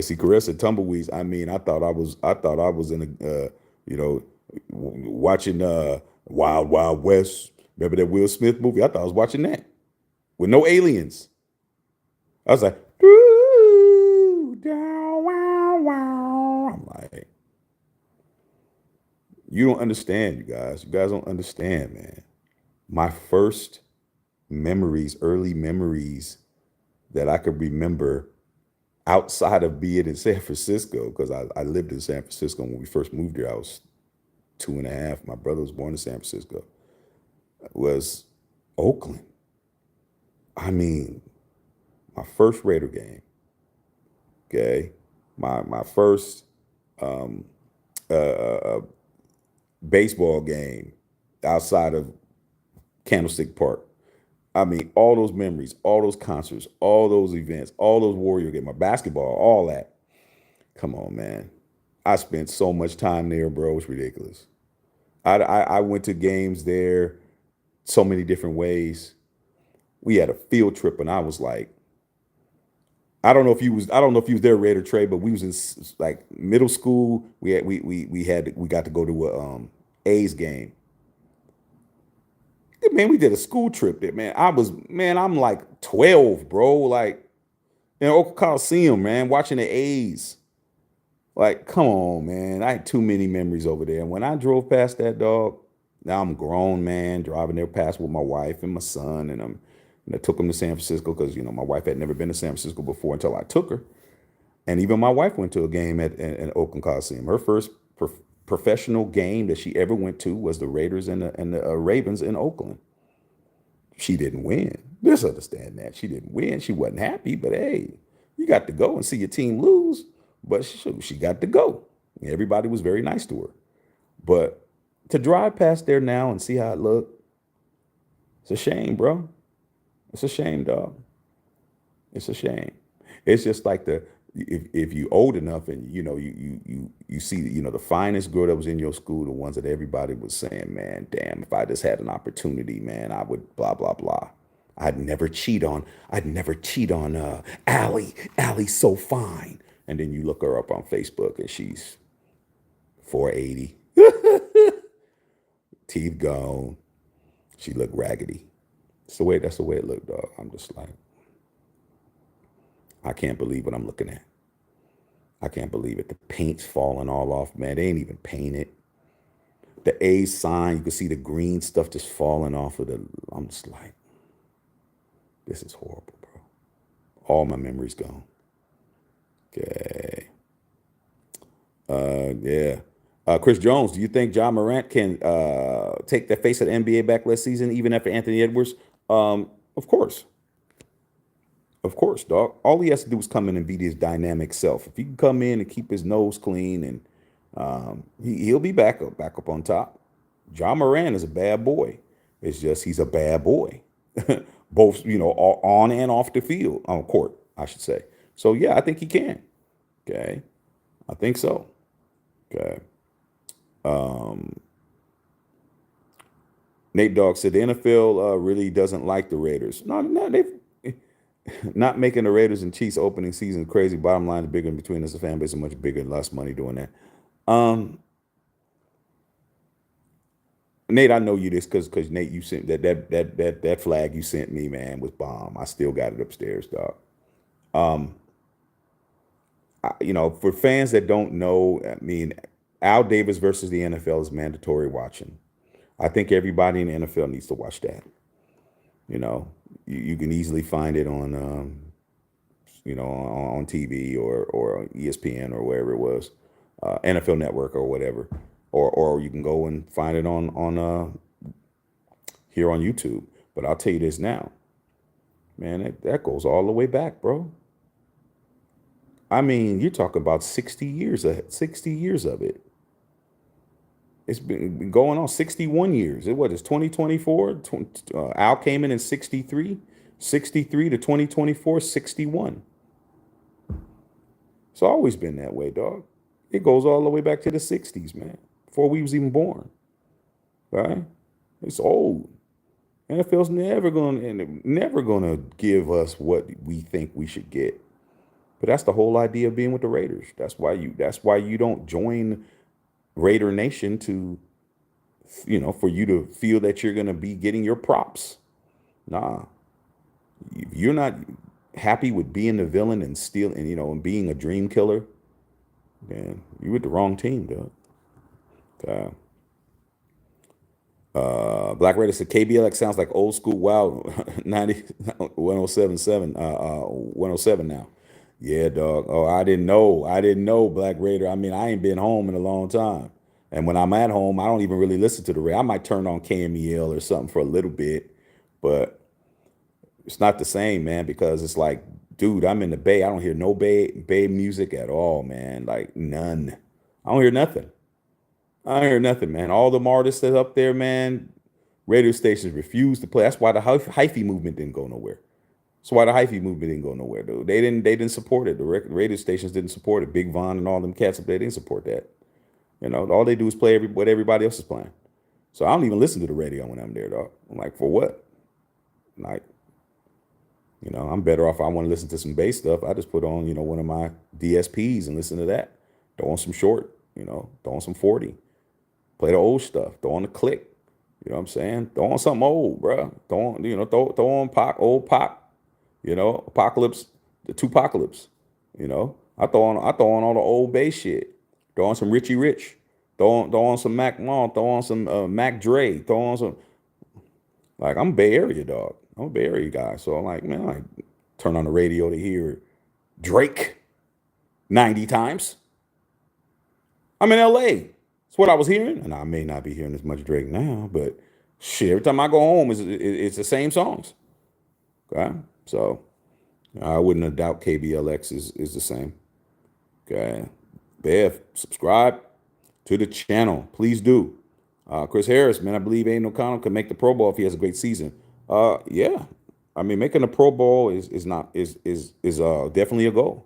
See, Caressa Tumbleweeds. I thought I was in watching Wild Wild West. Remember that Will Smith movie? I thought I was watching that with no aliens. I was like, I'm like, you don't understand, you guys. You guys don't understand, man. My first early memories that I could remember outside of being in San Francisco, because I lived in San Francisco when we first moved here. I was 2.5. My brother was born in San Francisco. Was Oakland. My first Raider game. Okay, my first baseball game outside of Candlestick Park. All those memories, all those concerts, all those events, all those Warrior games, my basketball, all that. Come on, man. I spent so much time there, bro. It's ridiculous. I went to games there so many different ways. We had a field trip, and I was like, I don't know if he was there, Raider Trey, but we was in like middle school. We got to go to a A's game. Man, we did a school trip there, man. I'm like 12, bro. Like in Oakland Coliseum, man, watching the A's. Like, come on, man. I had too many memories over there. And when I drove past that dog, now I'm a grown man driving there past with my wife and my son, and I took him to San Francisco because my wife had never been to San Francisco before until I took her. And even my wife went to a game at Oakland Coliseum. Her first professional game that she ever went to was the Raiders and the Ravens in Oakland. She didn't win. Just understand that. She didn't win. She wasn't happy, but hey, you got to go and see your team lose. But she got to go. Everybody was very nice to her. But to drive past there now and see how it looked, it's a shame, bro. It's a shame, dog. It's a shame. It's just like if you old enough and you see the finest girl that was in your school, the ones that everybody was saying, man, damn, if I just had an opportunity, man, I would blah blah blah. I'd never cheat on Allie. Allie's so fine. And then you look her up on Facebook and she's 480. Teeth gone. She looked raggedy. That's the way it looked, dog. I'm just like, I can't believe what I'm looking at. I can't believe it. The paint's falling all off, man. They ain't even painted. The A sign, you can see the green stuff just falling off of the. I'm just like, this is horrible, bro. All my memories gone. Okay. Yeah. Chris Jones, do you think John Morant can take the face of the NBA back last season, even after Anthony Edwards? Of course. Of course, dog. All he has to do is come in and be his dynamic self. If he can come in and keep his nose clean, and he'll be back up on top. John Morant is a bad boy. It's just he's a bad boy, both on and off the field, on court, I should say. So yeah, I think he can. Okay, I think so. Okay. Nate Dogg said the NFL really doesn't like the Raiders. No, Not making the Raiders and Chiefs opening season crazy. Bottom line, the bigger in between us, the fan base is much bigger and less money doing that. Um, Nate, I know you this because Nate, you sent that flag you sent me, man, was bomb. I still got it upstairs, dog. Um, for fans that don't know, I mean, Al Davis versus the NFL is mandatory watching. I think everybody in the NFL needs to watch that. You know, you can easily find it on, on TV or on ESPN or wherever it was, NFL Network or whatever, or you can go and find it on here on YouTube. But I'll tell you this now, man, that goes all the way back, bro. I mean, you're talking about 60 years, 60 years of it. It's been going on 61 years. It's 2024. Al came in 63, 63 to 2024, 61. It's always been that way, dog. It goes all the way back to the 60s, man, before we was even born, right? It's old. NFL's never gonna give us what we think we should get. But that's the whole idea of being with the Raiders. That's why you don't join Raider Nation to, for you to feel that you're gonna be getting your props. Nah, if you're not happy with being the villain and stealing, and being a dream killer, then you with the wrong team, dog. Black Raider said KBLX sounds like old school. Wow, 90 1077 107 now. Yeah, dog. Oh, I didn't know. I didn't know, Black Raider. I mean, I ain't been home in a long time. And when I'm at home, I don't even really listen to the radio. I might turn on KMEL or something for a little bit, but it's not the same, man, because it's like, dude, I'm in the Bay. I don't hear no Bay music at all, man. Like none. I don't hear nothing. I don't hear nothing, man. All the artists that's up there, man, radio stations refuse to play. That's why the hyphy movement didn't go nowhere. That's why the hyphy movement didn't go nowhere, dude. They didn't support it. The radio stations didn't support it. Big Von and all them cats up there didn't support that. All they do is play what everybody else is playing. So I don't even listen to the radio when I'm there, dog. I'm like, for what? Like, I'm better off. I want to listen to some bass stuff. I just put on, one of my DSPs and listen to that. Throw on some short, throw on some 40. Play the old stuff. Throw on the click. You know what I'm saying? Throw on something old, bro. Throw on, throw on old Pac, Apocalypse, the Tupacalypse. I throw on all the old bass shit. Throw on some Richie Rich. Throw on some Mac Mall. Throw on some Mac Dre. Throw on some. Like, I'm a Bay Area dog. I'm a Bay Area guy. So I'm like, man, I turn on the radio to hear Drake 90 times. I'm in LA. That's what I was hearing. And I may not be hearing as much Drake now, but shit, every time I go home, it's the same songs. Okay. So I wouldn't doubt KBLX is the same. Okay. Bev, subscribe to the channel. Please do. Chris Harris, man, I believe Aiden O'Connell can make the Pro Bowl if he has a great season. Yeah. I mean, making the Pro Bowl is definitely a goal.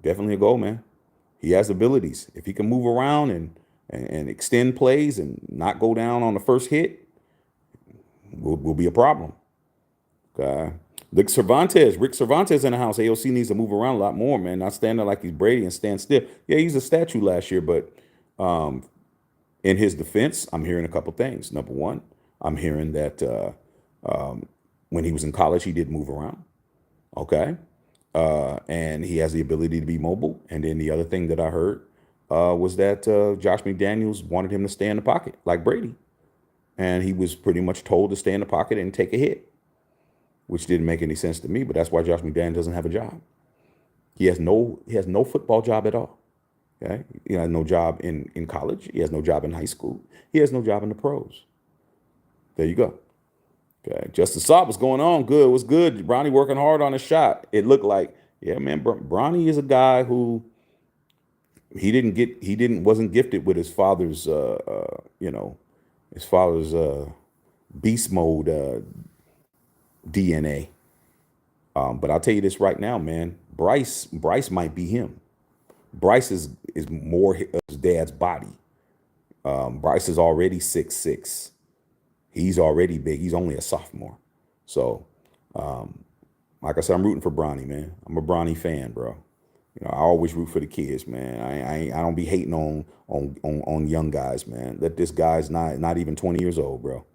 Definitely a goal, man. He has abilities. If he can move around and extend plays and not go down on the first hit, will be a problem. Okay. Rick Cervantes in the house. AOC needs to move around a lot more, man. Not stand there like he's Brady and stand still. Yeah, he's a statue last year, but in his defense, I'm hearing a couple things. Number one, I'm hearing that when he was in college, he did move around. Okay. And he has the ability to be mobile. And then the other thing that I heard was that Josh McDaniels wanted him to stay in the pocket like Brady. And he was pretty much told to stay in the pocket and take a hit, which didn't make any sense to me. But that's why Josh McDaniels doesn't have a job. He has no football job at all. Okay. He has no job in college. He has no job in high school. He has no job in the pros. There you go. Okay. Justin Saab, what's going on? Good. What's good? Bronny working hard on his shot. It looked like, yeah, man, Bronny is a guy who wasn't gifted with his father's, beast mode DNA. But I'll tell you this right now, man. Bryce might be him. Bryce is more his dad's body. Bryce is already 6'6". He's already big. He's only a sophomore. So Like I said, I'm rooting for Bronny, man. I'm a Bronny fan, bro. You know, I always root for the kids, man. I don't be hating on young guys, man. That this guy's not even 20 years old, bro.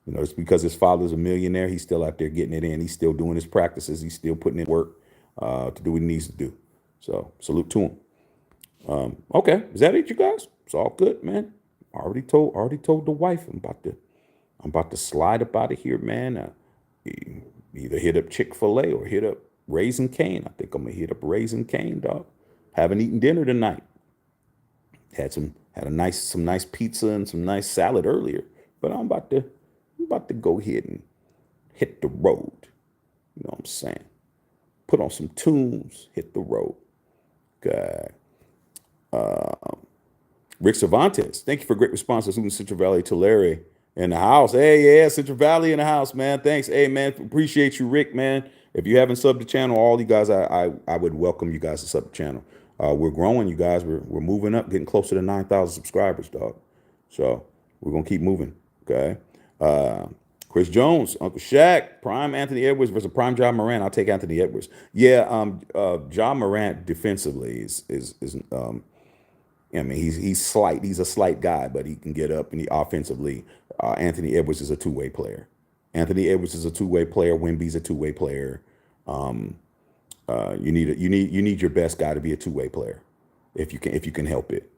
You know, it's because his father's a millionaire. He's still out there getting it in. He's still doing his practices. He's still putting in work to do what he needs to do. So salute to him. Okay, is that it, you guys? It's all good, man. Already told the wife I'm about to slide up out of here, man. Either hit up Chick-fil-A or hit up Raising Cane. I think I'm gonna hit up Raising Cane, dog. Haven't eaten dinner tonight. Had some nice pizza and some nice salad earlier, but I'm about to go ahead and hit the road. You know what I'm saying? Put on some tunes, hit the road. God. Rick Cervantes, thank you for a great response to Central Valley Tulare in the house. Hey, yeah, Central Valley in the house, man. Thanks. Hey, man, appreciate you, Rick, man. If you haven't subbed the channel, all you guys, I would welcome you guys to sub the channel. We're growing, you guys. We're moving up, getting closer to 9,000 subscribers, dog. So we're gonna keep moving. Okay. Chris Jones, Uncle Shaq, Prime Anthony Edwards versus Prime John Morant. I'll take Anthony Edwards. Yeah, John Morant defensively is I mean, he's slight. He's a slight guy, but he can get up. And he offensively, Anthony Edwards is a two-way player. Anthony Edwards is a two-way player. Wemby's a two-way player. You need your best guy to be a two-way player, if you can help it.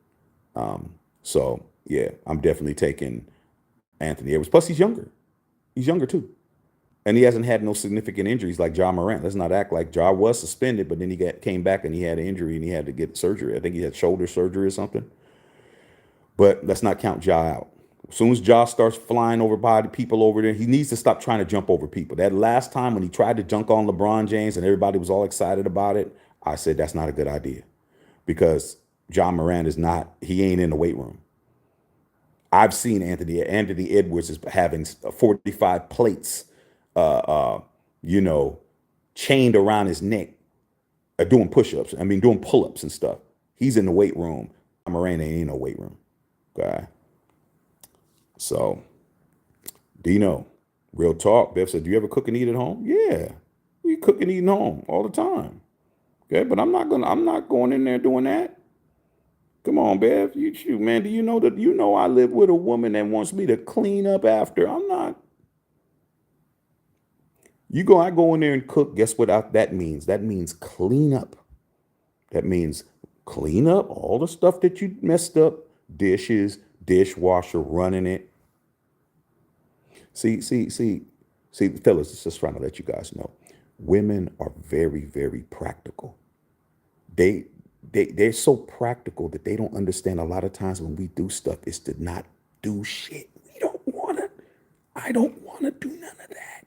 So yeah, I'm definitely taking Anthony Edwards. Plus, he's younger. He's younger too, and he hasn't had no significant injuries like Ja Morant. Let's not act like Ja was suspended, but then he came back and he had an injury and he had to get surgery. I think he had shoulder surgery or something. But let's not count Ja out. As soon as Ja starts flying over people over there, he needs to stop trying to jump over people. That last time when he tried to jump on LeBron James and everybody was all excited about it, I said that's not a good idea because Ja Morant he ain't in the weight room. I've seen Anthony Edwards is having 45 plates, you know, chained around his neck, doing push-ups. I mean, doing pull-ups and stuff. He's in the weight room. Morant ain't in no weight room. Okay. So, Dino, real talk. Bev said, "Do you ever cook and eat at home?" Yeah, we cook and eat at home all the time. Okay, but I'm not going in there doing that. Come on, Bev. You man, do you know that I live with a woman that wants me to clean up after? I'm not. I go in there and cook. Guess what that means? That means clean up. That means clean up all the stuff that you messed up. Dishes, dishwasher, running it. See, fellas, just trying to let you guys know. Women are very, very practical. They're so practical that they don't understand a lot of times when we do stuff is to not do shit. I don't want to do none of that.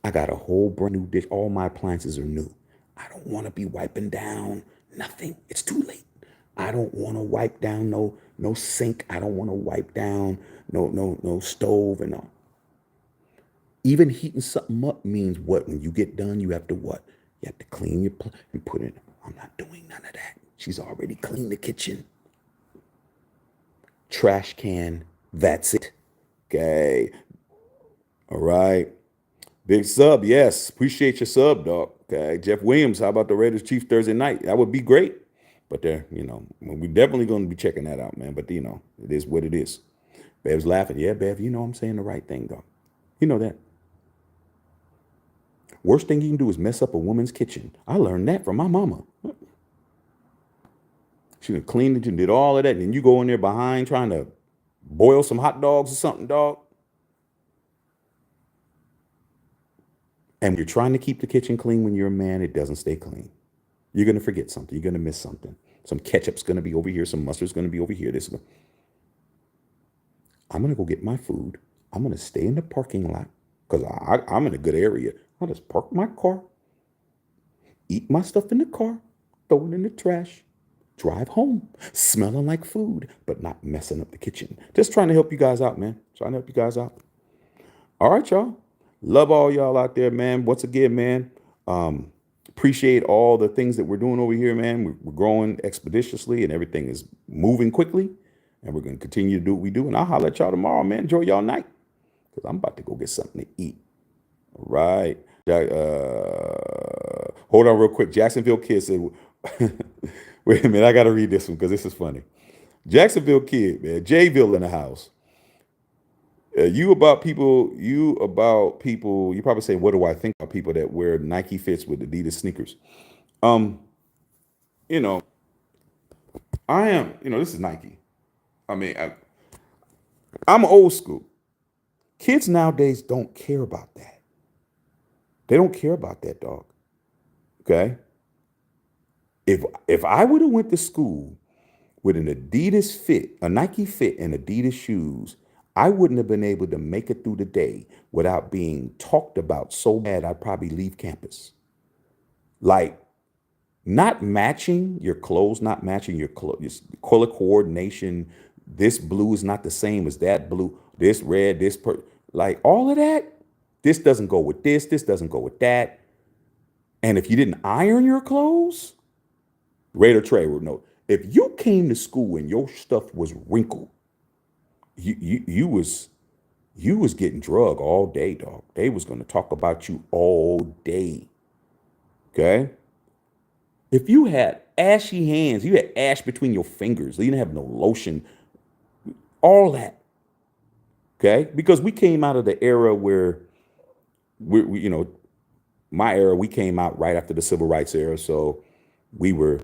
I got a whole brand new dish. All my appliances are new. I don't want to be wiping down nothing. It's too late. I don't want to wipe down no sink. I don't want to wipe down no stove and all. Even heating something up means what? When you get done, you have to what? You have to clean your plate and put it. I'm not doing none of that. She's already cleaned the kitchen. Trash can. That's it. Okay. All right. Big sub. Yes. Appreciate your sub, dog. Okay. Jeff Williams, how about the Raiders Chiefs Thursday night? That would be great. But we're definitely going to be checking that out, man. But, it is what it is. Bev's laughing. Yeah, Bev, I'm saying the right thing, dog. You know that. Worst thing you can do is mess up a woman's kitchen. I learned that from my mama. She cleaned it and did all of that. And then you go in there behind trying to boil some hot dogs or something, dog. And you're trying to keep the kitchen clean when you're a man, it doesn't stay clean. You're going to forget something. You're going to miss something. Some ketchup's going to be over here. Some mustard's going to be over here. I'm going to go get my food. I'm going to stay in the parking lot because I'm in a good area. I'll just park my car, eat my stuff in the car, throw it in the trash, drive home, smelling like food, but not messing up the kitchen. Just trying to help you guys out, man. Trying to help you guys out. All right, y'all. Love all y'all out there, man. Once again, man, appreciate all the things that we're doing over here, man. We're growing expeditiously and everything is moving quickly. And we're going to continue to do what we do. And I'll holler at y'all tomorrow, man. Enjoy y'all night because I'm about to go get something to eat. Right. Hold on real quick. Jacksonville kid said, wait a minute, I got to read this one because this is funny. Jacksonville kid, man, Jayville in the house. You probably say, what do I think about people that wear Nike fits with Adidas sneakers? Um, you know, this is Nike. I mean, I'm old school. Kids nowadays don't care about that. They don't care about that, dog. Okay. If I would have went to school with an Adidas fit, a Nike fit and Adidas shoes, I wouldn't have been able to make it through the day without being talked about so bad I'd probably leave campus. Like not matching your clothes, not matching your clothes, color coordination. This blue is not the same as that blue. This red, like all of that. This doesn't go with this. This doesn't go with that. And if you didn't iron your clothes, Raider Trey would know. If you came to school and your stuff was wrinkled, you was getting drug all day, dog. They was gonna talk about you all day. Okay. If you had ashy hands, you had ash between your fingers, you didn't have no lotion, all that. Okay. Because we came out of the era where we my era, we came out right after the civil rights era. So we were,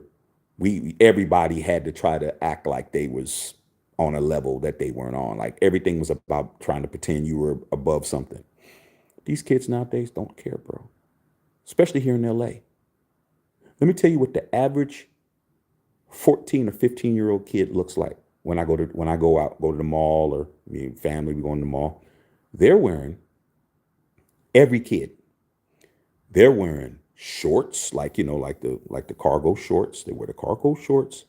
everybody had to try to act like they was on a level that they weren't on. Like everything was about trying to pretend you were above something. These kids nowadays don't care, bro. Especially here in LA. Let me tell you what the average 14 or 15-year-old kid looks like go to the mall, or me and family, we go in the mall. They're wearing, every kid, they're wearing shorts, like the cargo shorts. They wear the cargo shorts.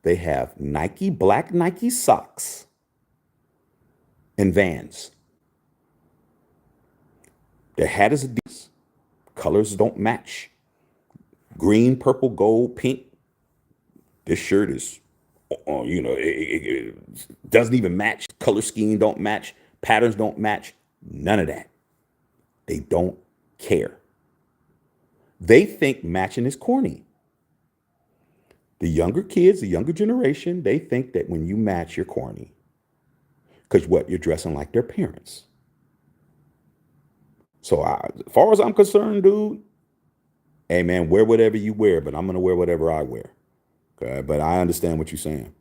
They have black Nike socks and Vans. Their hat is Adidas. Colors don't match. Green, purple, gold, pink. This shirt is, it doesn't even match. Color scheme don't match. Patterns don't match. None of that. They don't care. They think matching is corny. The younger kids, the younger generation, they think that when you match, you're corny. Because what? You're dressing like their parents. So as far as I'm concerned, dude, hey man, wear whatever you wear, but I'm gonna wear whatever I wear. Okay, but I understand what you're saying.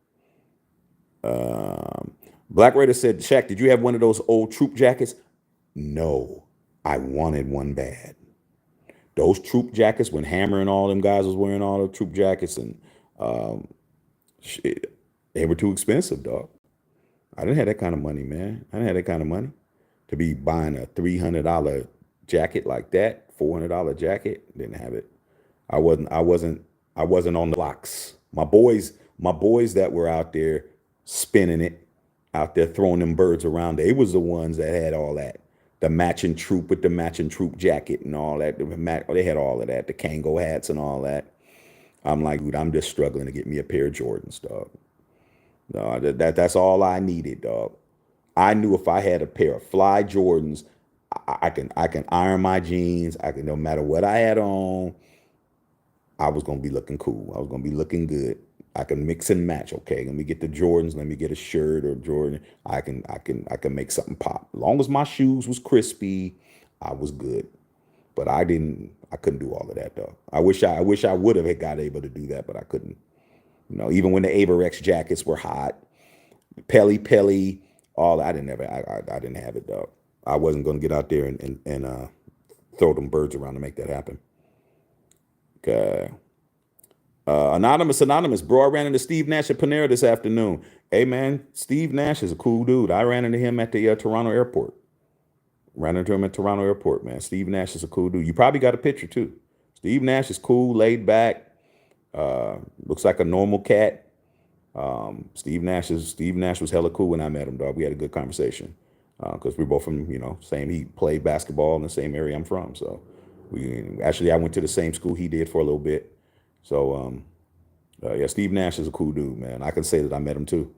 Um, Black Raider said, Shaq, did you have one of those old troop jackets? No, I wanted one bad. Those troop jackets, when Hammer and all them guys was wearing all the troop jackets, and um, shit, they were too expensive, dog. I didn't have that kind of money, man. I didn't have that kind of money to be buying a $300 jacket like that, $400 jacket. Didn't have it. I wasn't on the blocks. My boys that were out there spinning it, out there throwing them birds around, they was the ones that had all that. The matching troop with the matching troop jacket and all that. They had all of that, the Kango hats and all that. I'm like, dude, I'm just struggling to get me a pair of Jordans, dog. No, that's all I needed, dog. I knew if I had a pair of fly Jordans, I can iron my jeans. I can, no matter what I had on, I was gonna be looking cool. I was gonna be looking good. I can mix and match. Okay, let me get the Jordans. Let me get a shirt or Jordan. I can make something pop. As long as my shoes was crispy, I was good. But I didn't. I couldn't do all of that though. I wish I would have got able to do that, but I couldn't. Even when the Averex jackets were hot, Pelly Pelly, all I didn't have it. I didn't have it, dog. I wasn't gonna get out there and throw them birds around to make that happen. Okay. Anonymous, bro. I ran into Steve Nash at Panera this afternoon. Hey man, Steve Nash is a cool dude. I ran into him at the Toronto airport. Ran into him at Toronto airport, man. Steve Nash is a cool dude. You probably got a picture too. Steve Nash is cool, laid back. Looks like a normal cat. Steve Nash was hella cool when I met him, dog. We had a good conversation because we're both from same. He played basketball in the same area I'm from, so I went to the same school he did for a little bit. So yeah, Steve Nash is a cool dude, man. I can say that I met him too.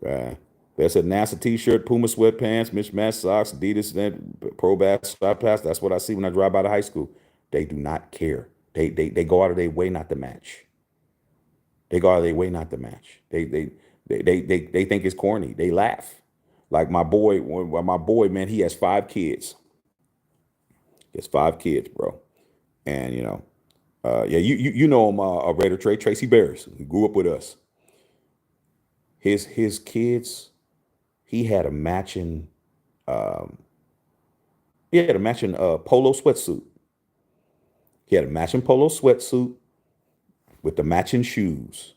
Okay. That's a NASA t-shirt, Puma sweatpants, mismatched socks, Adidas, Pro Bass, Strap Pass. That's what I see when I drive by the high school. They do not care. They go out of their way not to match. They go out of their way not to match. They think it's corny. They laugh. Like my boy, man, he has 5 kids. He has 5 kids, bro. And yeah, you know him, Raider Tracy Bears, who grew up with us. His kids, he had a matching polo sweatsuit. He had a matching polo sweatsuit with the matching shoes.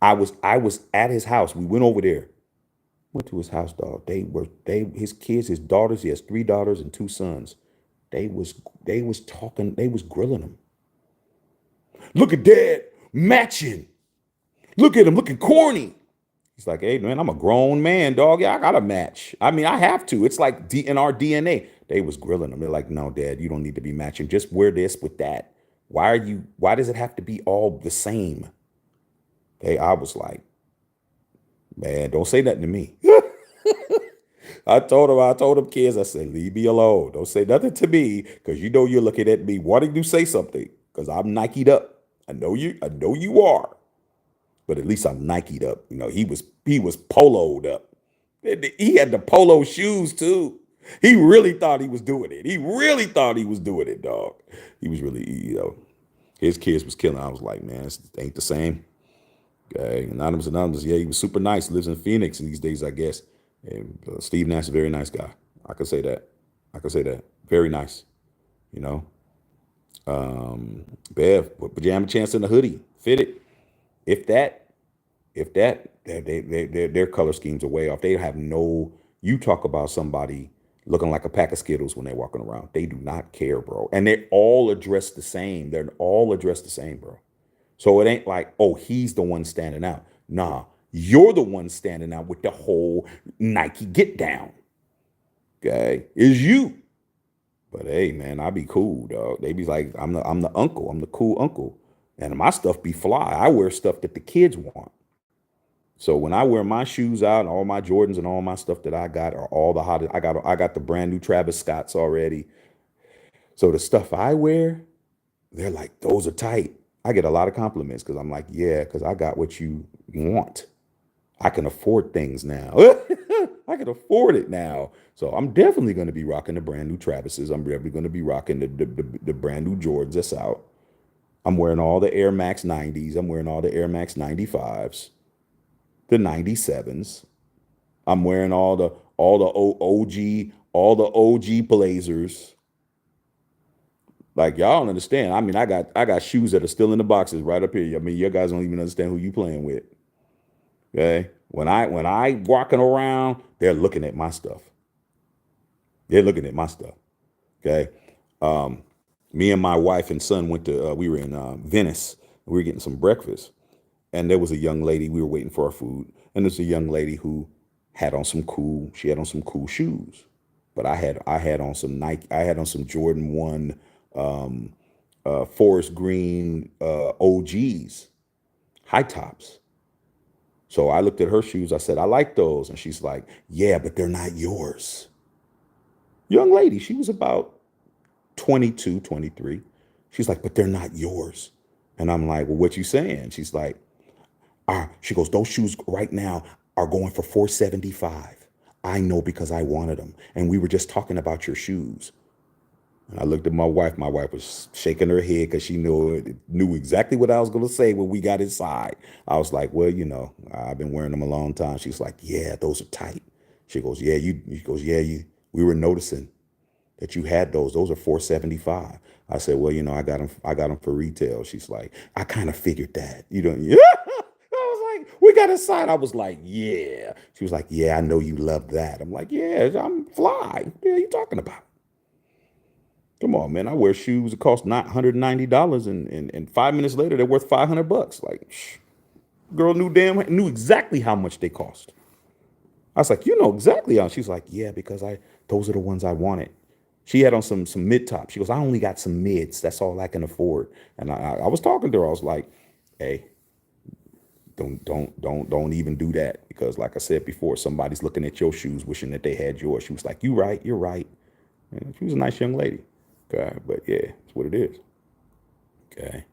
I was at his house. We went over there. Went to his house, dog. His kids, his daughters. He has 3 daughters and 2 sons. They was talking. They was grilling him. Look at dad matching. Look at him looking corny. He's like, hey man, I'm a grown man, dog. Yeah, I got to match. I mean, I have to. It's like in our DNA. They was grilling him. They're like, no, dad, you don't need to be matching. Just wear this with that. Why does it have to be all the same? I was like, man, don't say nothing to me. I told him kids, I said, leave me alone. Don't say nothing to me because you're looking at me wanting to say something because I'm Nike'd up. I know you are, but at least I'm Nike'd up. He was poloed up. He had the polo shoes too. He really thought he was doing it. He really thought he was doing it, dog. He was really, his kids was killing. I was like, man, this ain't the same. Okay, anonymous. Yeah, he was super nice. Lives in Phoenix these days, I guess. And, Steve Nash is a very nice guy. I can say that. Very nice. You know. Bev, pajama chance in the hoodie, fit it. If that, their color schemes are way off. They have no. You talk about somebody looking like a pack of Skittles when they're walking around. They do not care, bro. And they're all addressed the same. They're all addressed the same, bro. So it ain't like, oh, he's the one standing out. Nah, you're the one standing out with the whole Nike get down. Okay, is you. But hey, man, I be cool, dog. They be like, I'm the uncle. I'm the cool uncle, and my stuff be fly. I wear stuff that the kids want. So when I wear my shoes out and all my Jordans and all my stuff that I got are all the hottest. I got the brand new Travis Scotts already. So the stuff I wear, they're like, those are tight. I get a lot of compliments because I'm like, yeah, because I got what you want. I can afford things now. I can afford it now. So I'm definitely going to be rocking the brand new Travises. I'm definitely going to be rocking the brand new Jordans that's out. I'm wearing all the Air Max 90s. I'm wearing all the Air Max 95s, the 97s. I'm wearing all the OG Blazers. Like y'all don't understand. I mean, I got shoes that are still in the boxes right up here. I mean, you guys don't even understand who you playing with. Okay. When I walking around, they're looking at my stuff. They're looking at my stuff. Okay. Me and my wife and son we were in Venice. We were getting some breakfast. And there was a young lady, we were waiting for our food. And there's a young lady who she had on some cool shoes. But I had on some Nike, I had on some Jordan 1 forest green OGs, high tops. So I looked at her shoes. I said, I like those. And she's like, yeah, but they're not yours. Young lady, she was about 22, 23. She's like, but they're not yours. And I'm like, well, what you saying? She's like, she goes, those shoes right now are going for $475. I know because I wanted them. And we were just talking about your shoes. And I looked at my wife. My wife was shaking her head because she knew exactly what I was going to say when we got inside. I was like, well, I've been wearing them a long time. She's like, yeah, those are tight. She goes, yeah, we were noticing that you had those. Those are $475. I said, well, I got them for retail. She's like, I kind of figured that. Yeah. I was like, we got inside. I was like, yeah. She was like, yeah, I know you love that. I'm like, yeah, I'm fly. What are you talking about? Come on, man. I wear shoes that cost not $190 and 5 minutes later they're worth $500. Like, girl knew exactly how much they cost. I was like, you know exactly how. She's like, yeah, because those are the ones I wanted. She had on some mid tops. She goes, I only got some mids. That's all I can afford. And I was talking to her. I was like, hey, Don't even do that, because like I said before, somebody's looking at your shoes wishing that they had yours. She was like, "You right, you're right." And she was a nice young lady. Okay, but yeah, that's what it is. Okay.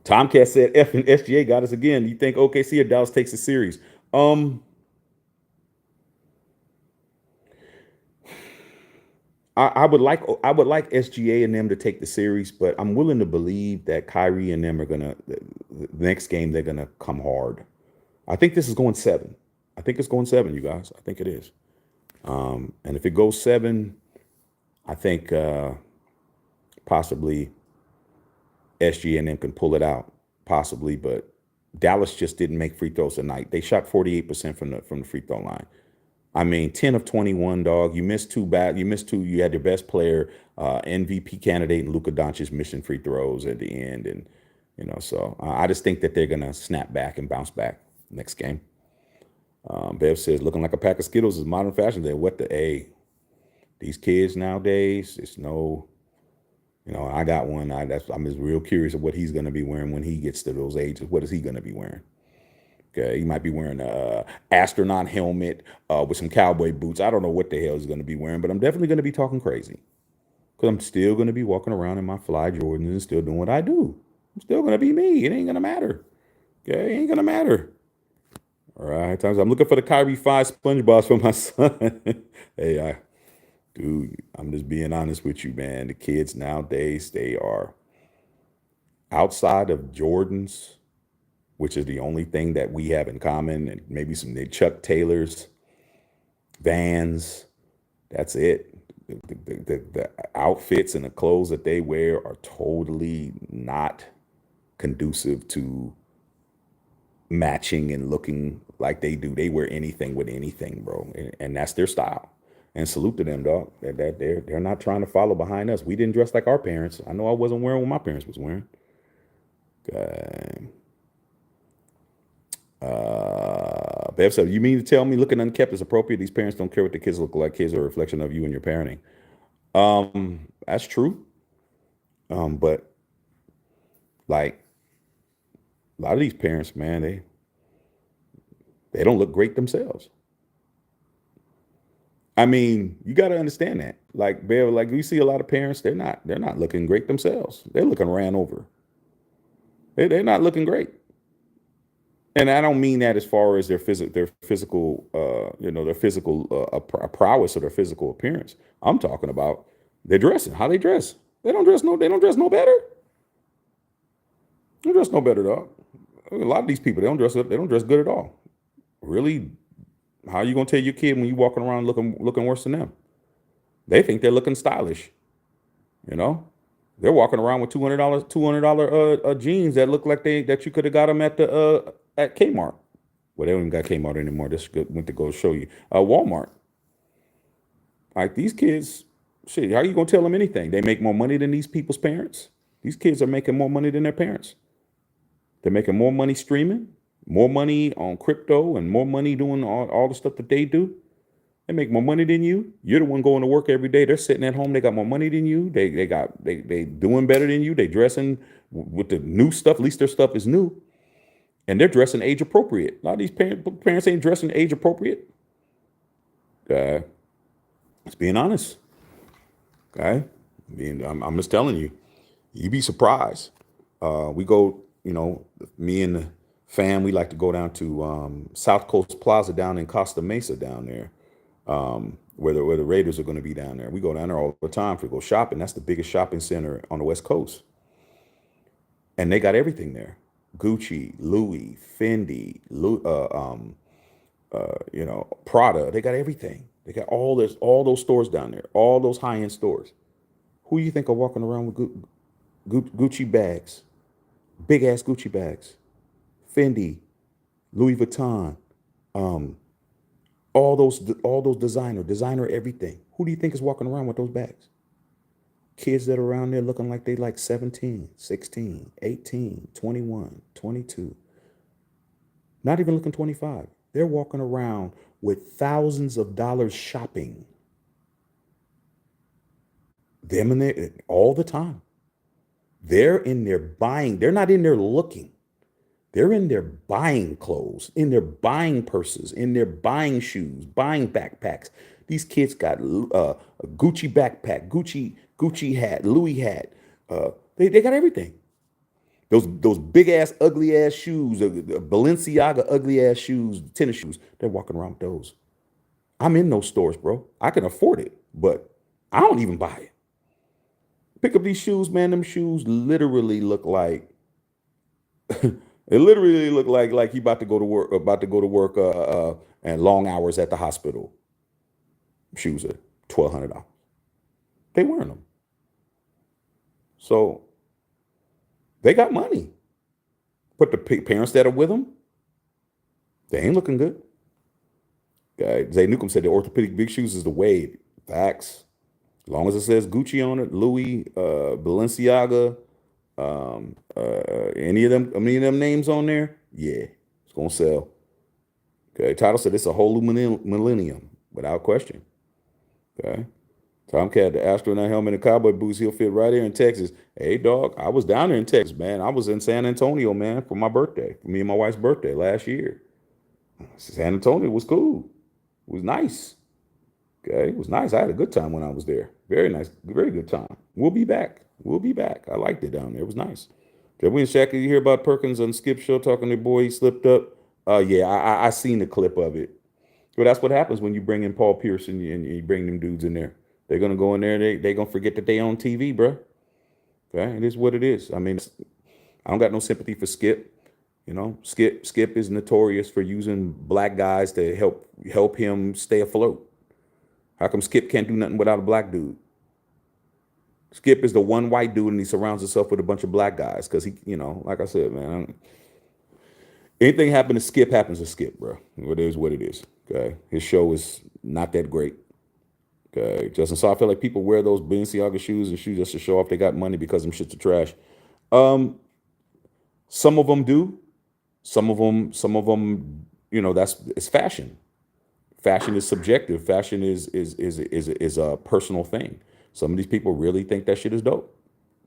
Tomcat said F and SGA got us again. You think OKC or Dallas takes the series? Um, I would like SGA and them to take the series, but I'm willing to believe that Kyrie and them are gonna the next game they're gonna come hard. I think this is going seven. I think it's going seven, you guys. I think it is. And if it goes seven, I think possibly SGA and them can pull it out, possibly. But Dallas just didn't make free throws tonight. They shot 48% from the free throw line. I mean, 10 of 21, dog. You missed two back. You missed two. You had your best player, MVP candidate, and Luka Doncic missing free throws at the end. And, so I just think that they're going to snap back and bounce back next game. Bev says, looking like a pack of Skittles is modern fashion. They're what the A. These kids nowadays, it's no, I got one. I'm just real curious of what he's going to be wearing when he gets to those ages. What is he going to be wearing? Okay, he might be wearing a astronaut helmet with some cowboy boots. I don't know what the hell he's going to be wearing, but I'm definitely going to be talking crazy, because I'm still going to be walking around in my fly Jordans and still doing what I do. I'm still going to be me. It ain't going to matter. Okay, it ain't going to matter. All right, times I'm looking for the Kyrie 5 SpongeBob for my son. Hey, dude, I'm just being honest with you, man. The kids nowadays, they are outside of Jordans, which is the only thing that we have in common, and maybe some Chuck Taylors, Vans. That's it. The outfits and the clothes that they wear are totally not conducive to matching and looking like they do. They wear anything with anything, bro, and that's their style. And salute to them, dog. They're not trying to follow behind us. We didn't dress like our parents. I know I wasn't wearing what my parents was wearing. Bev said, "You mean to tell me looking unkept is appropriate? These parents don't care what the kids look like. Kids are a reflection of you and your parenting." That's true. But like a lot of these parents, man, they don't look great themselves. I mean, you got to understand that. Like Bev, like we see a lot of parents, they're not looking great themselves. They're looking ran over. They're not looking great. And I don't mean that as far as their physical prowess or their physical appearance. I'm talking about their dressing, how they dress. They don't dress no better. They don't dress no better, dog. A lot of these people, they don't dress good at all. Really, how are you gonna tell your kid when you walking around looking worse than them? They think they're looking stylish, you know. They're walking around with $200 jeans that look like that you could have got them at Kmart. Well, they don't even got Kmart anymore. This went to go show you. Walmart. Like these kids, shit. How are you gonna tell them anything? They make more money than these people's parents. These kids are making more money than their parents. They're making more money streaming, more money on crypto, and more money doing all the stuff that they do. They make more money than you. You're the one going to work every day. They're sitting at home. They got more money than you. They doing better than you. They dressing with the new stuff. At least their stuff is new, and they're dressing age appropriate. A lot of these parents ain't dressing age appropriate. Uh, it's being honest. Okay, I'm just telling you. You'd be surprised. We go, me and the fam, we like to go down to South Coast Plaza down in Costa Mesa down there, where the Raiders are going to be down there. We go down there all the time for go shopping. That's the biggest shopping center on the West Coast, and they got everything there: Gucci, Louis, Fendi, Prada. They got everything. They got all those stores down there, all those high end stores. Who you think are walking around with Gucci bags, big ass Gucci bags, Fendi, Louis Vuitton, all those designer everything. Who do you think is walking around with those bags? Kids that are around there looking like they like 17, 16, 18, 21, 22. Not even looking 25. They're walking around with thousands of dollars shopping. Them and they all the time. They're in there buying. They're not in there looking. They're in there buying clothes, in there buying purses, in there buying shoes, buying backpacks. These kids got a Gucci backpack, Gucci hat, Louis hat. They got everything. Those big ass ugly ass shoes, the Balenciaga ugly ass shoes, tennis shoes. They're walking around with those. I'm in those stores, bro. I can afford it, but I don't even buy it. Pick up these shoes, man. Them shoes literally look like it literally look like he about to go to work and long hours at the hospital. Shoes are $1,200. They wearing them. So they got money. But the parents that are with them, they ain't looking good. Zay Newcomb said the orthopedic big shoes is the wave. Facts. As long as it says Gucci on it, Louis, Balenciaga, any of them names on there, yeah, it's gonna sell. Okay. Title said it's a whole new millennium, without question. Okay. Tomcat, the astronaut helmet and cowboy boots, he'll fit right here in Texas. Hey, dog, I was down there in Texas, man. I was in San Antonio, man, for my birthday, for me and my wife's birthday last year. San Antonio was cool. It was nice. Okay, it was nice. I had a good time when I was there. Very nice, very good time. We'll be back. We'll be back. I liked it down there. It was nice. Did we and Shaq, you hear about Perkins on Skip Show talking to the boy? He slipped up. Yeah, I seen the clip of it. But that's what happens when you bring in Paul Pierce and you bring them dudes in there. They're gonna go in there. They gonna forget that they on TV, bro. Okay, it is what it is. I mean, I don't got no sympathy for Skip. You know, Skip is notorious for using black guys to help him stay afloat. How come Skip can't do nothing without a black dude? Skip is the one white dude, and he surrounds himself with a bunch of black guys because he, like I said, man, anything happen to Skip happens to Skip, bro. It is what it is. Okay, his show is not that great. Okay, Justin, so I feel like people wear those Balenciaga shoes and shoes just to show off they got money because them shits are trash. Some of them do. Some of them, it's fashion. Fashion is subjective. Fashion is a personal thing. Some of these people really think that shit is dope.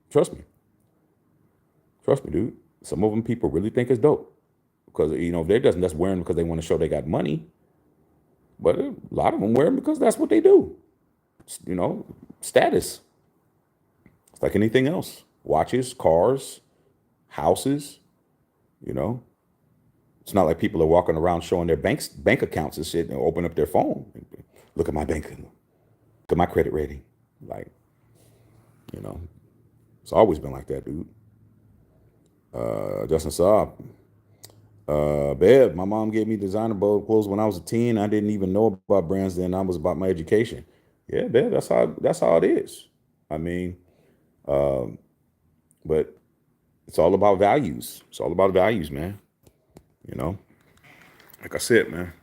Trust me. Trust me, dude. Some of them people really think it's dope because if they're just wearing because they want to show they got money. But a lot of them wear them because that's what they do. Status. It's like anything else. Watches, cars, houses. It's not like people are walking around showing their bank accounts and shit and open up their phone. Look at my bank. Look at my credit rating. Like, it's always been like that, dude. Justin Saab. Bev, my mom gave me designer bold clothes when I was a teen. I didn't even know about brands then. I was about my education. Yeah, Bev, that's how it is. I mean, but it's all about values. It's all about values, man. Like I said, man,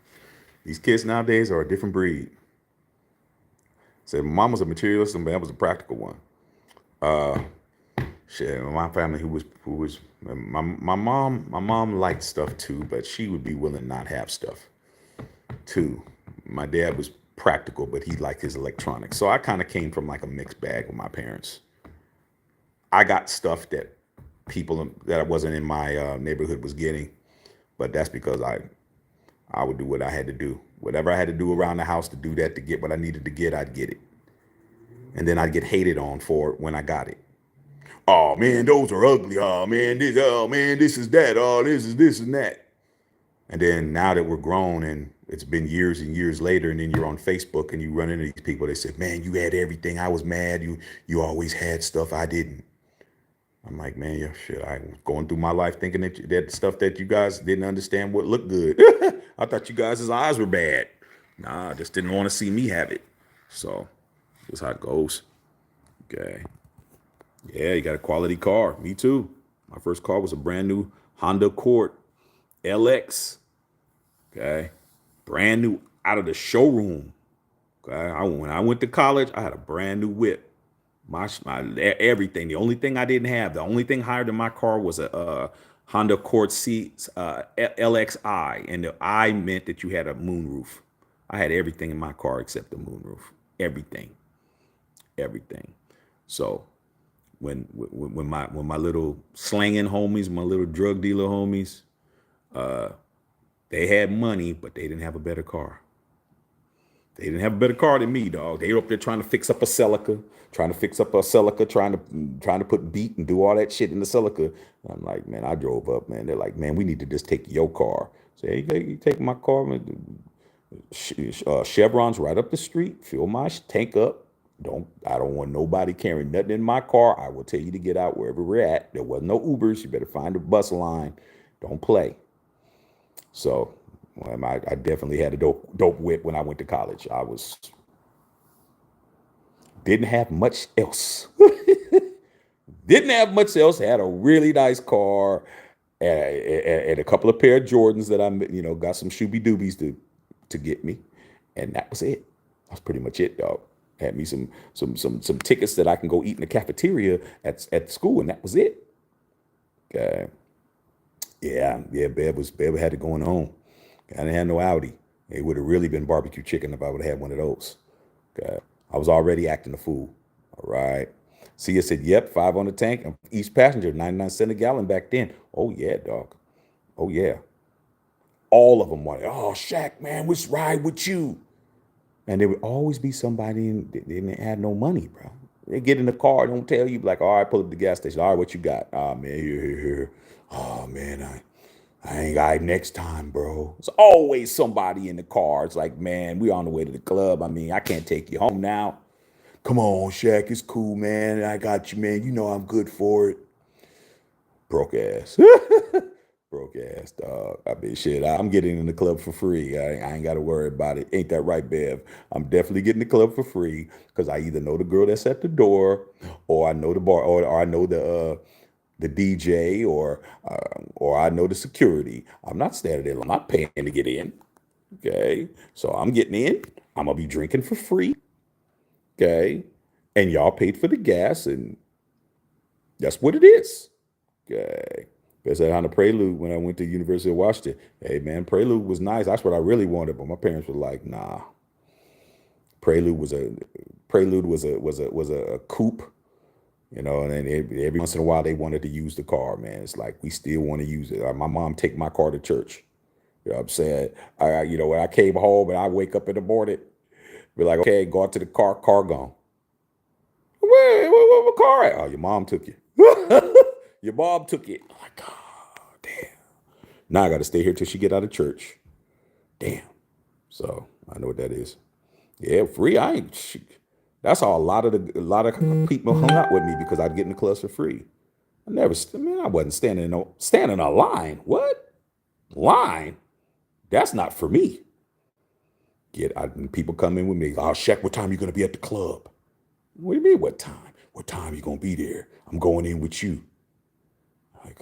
these kids nowadays are a different breed. Said my mom was a materialist and Bev was a practical one. Shit, my family who was my mom liked stuff too, but she would be willing to not have stuff too. My dad was practical, but he liked his electronics. So I kind of came from like a mixed bag with my parents. I got stuff that people that wasn't in my neighborhood was getting, but that's because I would do what I had to do. Whatever I had to do around the house to do that, to get what I needed to get, I'd get it. And then I'd get hated on for it when I got it. Oh man, those are ugly. Oh man, this is that. Oh, this is this and that. And then now that we're grown and it's been years and years later, and then you're on Facebook and you run into these people, they say, man, you had everything. I was mad. You always had stuff I didn't. I'm like, man, yeah, shit. I was going through my life thinking that stuff that you guys didn't understand what looked good. I thought you guys' eyes were bad. Nah, I just didn't want to see me have it. So that's how it goes. Okay. Yeah, you got a quality car. Me too. My first car was a brand new Honda Accord LX. Okay. Brand new out of the showroom. Okay. When I went to college, I had a brand new whip. My everything. The only thing I didn't have, the only thing higher than my car was a Honda Accord LXI, and the I meant that you had a moonroof. I had everything in my car except the moonroof. Everything. So when my little slanging homies, my little drug dealer homies, They had money, but they didn't have a better car. They didn't have a better car than me, dog. They were up there trying to fix up a Celica, trying to put beat and do all that shit in the Celica. I'm like, man, I drove up, man. They're like, man, we need to just take your car. So hey, you take my car, man. Chevron's right up the street. Fill my tank up. I don't want nobody carrying nothing in my car. I will tell you to get out wherever we're at. There was no Ubers. You better find a bus line. Don't play. So I definitely had a dope whip when I went to college. Didn't have much else. Didn't have much else. Had a really nice car and a couple of pair of Jordans that got some shooby doobies to get me, and that was it. That's pretty much it, dog. Had me some tickets that I can go eat in the cafeteria at school, and that was it. Okay. Yeah. Bev had it going on. I didn't have no Audi. It would have really been barbecue chicken if I would have had one of those. Okay. I was already acting a fool. All right. Sia said, yep, 5 on the tank. Each passenger, 99 cents a gallon back then. Oh, yeah, dog. Oh, yeah. All of them wanted, oh, Shaq, man, let's ride with you. And there would always be somebody that didn't have no money, bro. They get in the car, don't tell you, like, all right, pull up to the gas station. All right, what you got? Oh, man, here. Oh, man, I ain't got it next time, bro. There's always somebody in the car. It's like, man, we on the way to the club. I mean, I can't take you home now. Come on, Shaq, it's cool, man. I got you, man. You know I'm good for it. Broke ass. Broke ass, dog. I mean, shit, I'm getting in the club for free. I ain't got to worry about it. Ain't that right, Bev? I'm definitely getting the club for free because I either know the girl that's at the door, or I know the bar, or I know the DJ, or I know the security. I'm not standing there. I'm not paying to get in. Okay, so I'm getting in. I'm gonna be drinking for free. Okay, and y'all paid for the gas, and that's what it is. Okay. That's on the Prelude when I went to University of Washington. Hey man, Prelude was nice. That's what I really wanted, but my parents were like, nah. Prelude was a coupe, and then every once in a while they wanted to use the car, man. It's like we still want to use it. My mom take my car to church. You know what I'm saying? When I came home and I wake up in the morning, be like, okay, go out to the car gone. Where car at? Oh, your mom took you. Your mom took it. I'm like, oh, damn. Now I got to stay here till she get out of church. Damn. So I know what that is. Yeah, free. That's how a lot of people hung out with me because I'd get in the clubs for free. I wasn't standing in a line. What? Line? That's not for me. People come in with me. Oh, Shaq, what time you going to be at the club? What do you mean, what time? What time you going to be there? I'm going in with you. Like,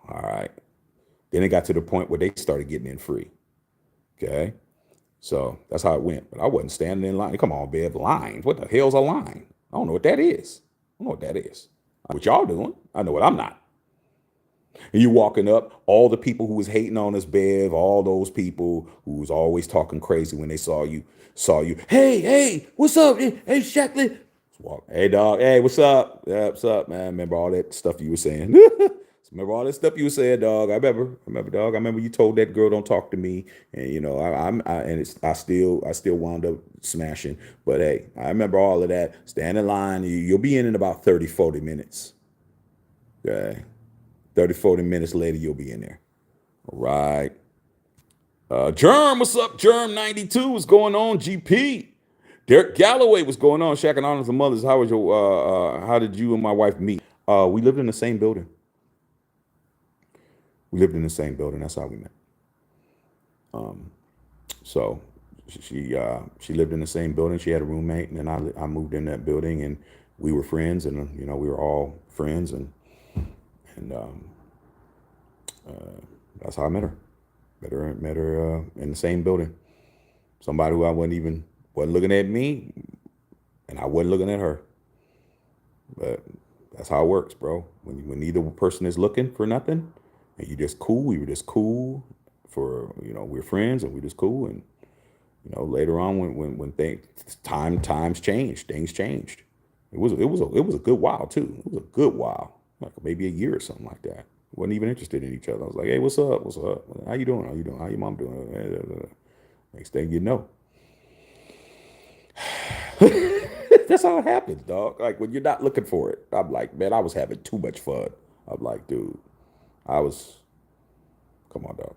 all right. Then it got to the point where they started getting in free. Okay. So that's how it went. But I wasn't standing in line. Come on, Bev. Line. What the hell's a line? I don't know what that is. I don't know what that is. What y'all doing? I know what I'm not. And you walking up, all the people who was hating on us, Bev, all those people who was always talking crazy when they saw you. Hey, what's up? Hey, Shackley. Hey, dog. Hey, what's up? Yeah, what's up, man? Remember all that stuff you were saying? Remember all that stuff you were saying, dog? I remember, dog. I remember you told that girl don't talk to me, and I still wound up smashing. But hey, I remember all of that. Stand in line. You'll be in about 30, 40 minutes. Okay. 30, 40 minutes later, you'll be in there. All right. Germ, what's up? Germ 92, what's going on? GP. Derek Galloway, what's going on? Shaq and Honors and Mothers, how did you and my wife meet? We lived in the same building. That's how we met. So she lived in the same building. She had a roommate, and then I moved in that building, and we were friends, and we were all friends, and that's how I met her. Met her in the same building. Somebody who I wasn't looking at me, and I wasn't looking at her. But that's how it works, bro. When neither person is looking for nothing, and you just cool. We were just cool for we're friends, and we're just cool. And later on when times changed, things changed. It was a good while too. It was a good while, like maybe a year or something like that. Wasn't even interested in each other. I was like, hey, what's up? What's up? How you doing? How you doing? How your mom doing? Next thing you know, that's how it happens, dog. Like when you're not looking for it. I'm like, man, I was having too much fun. I'm like, dude, I was, come on, dog.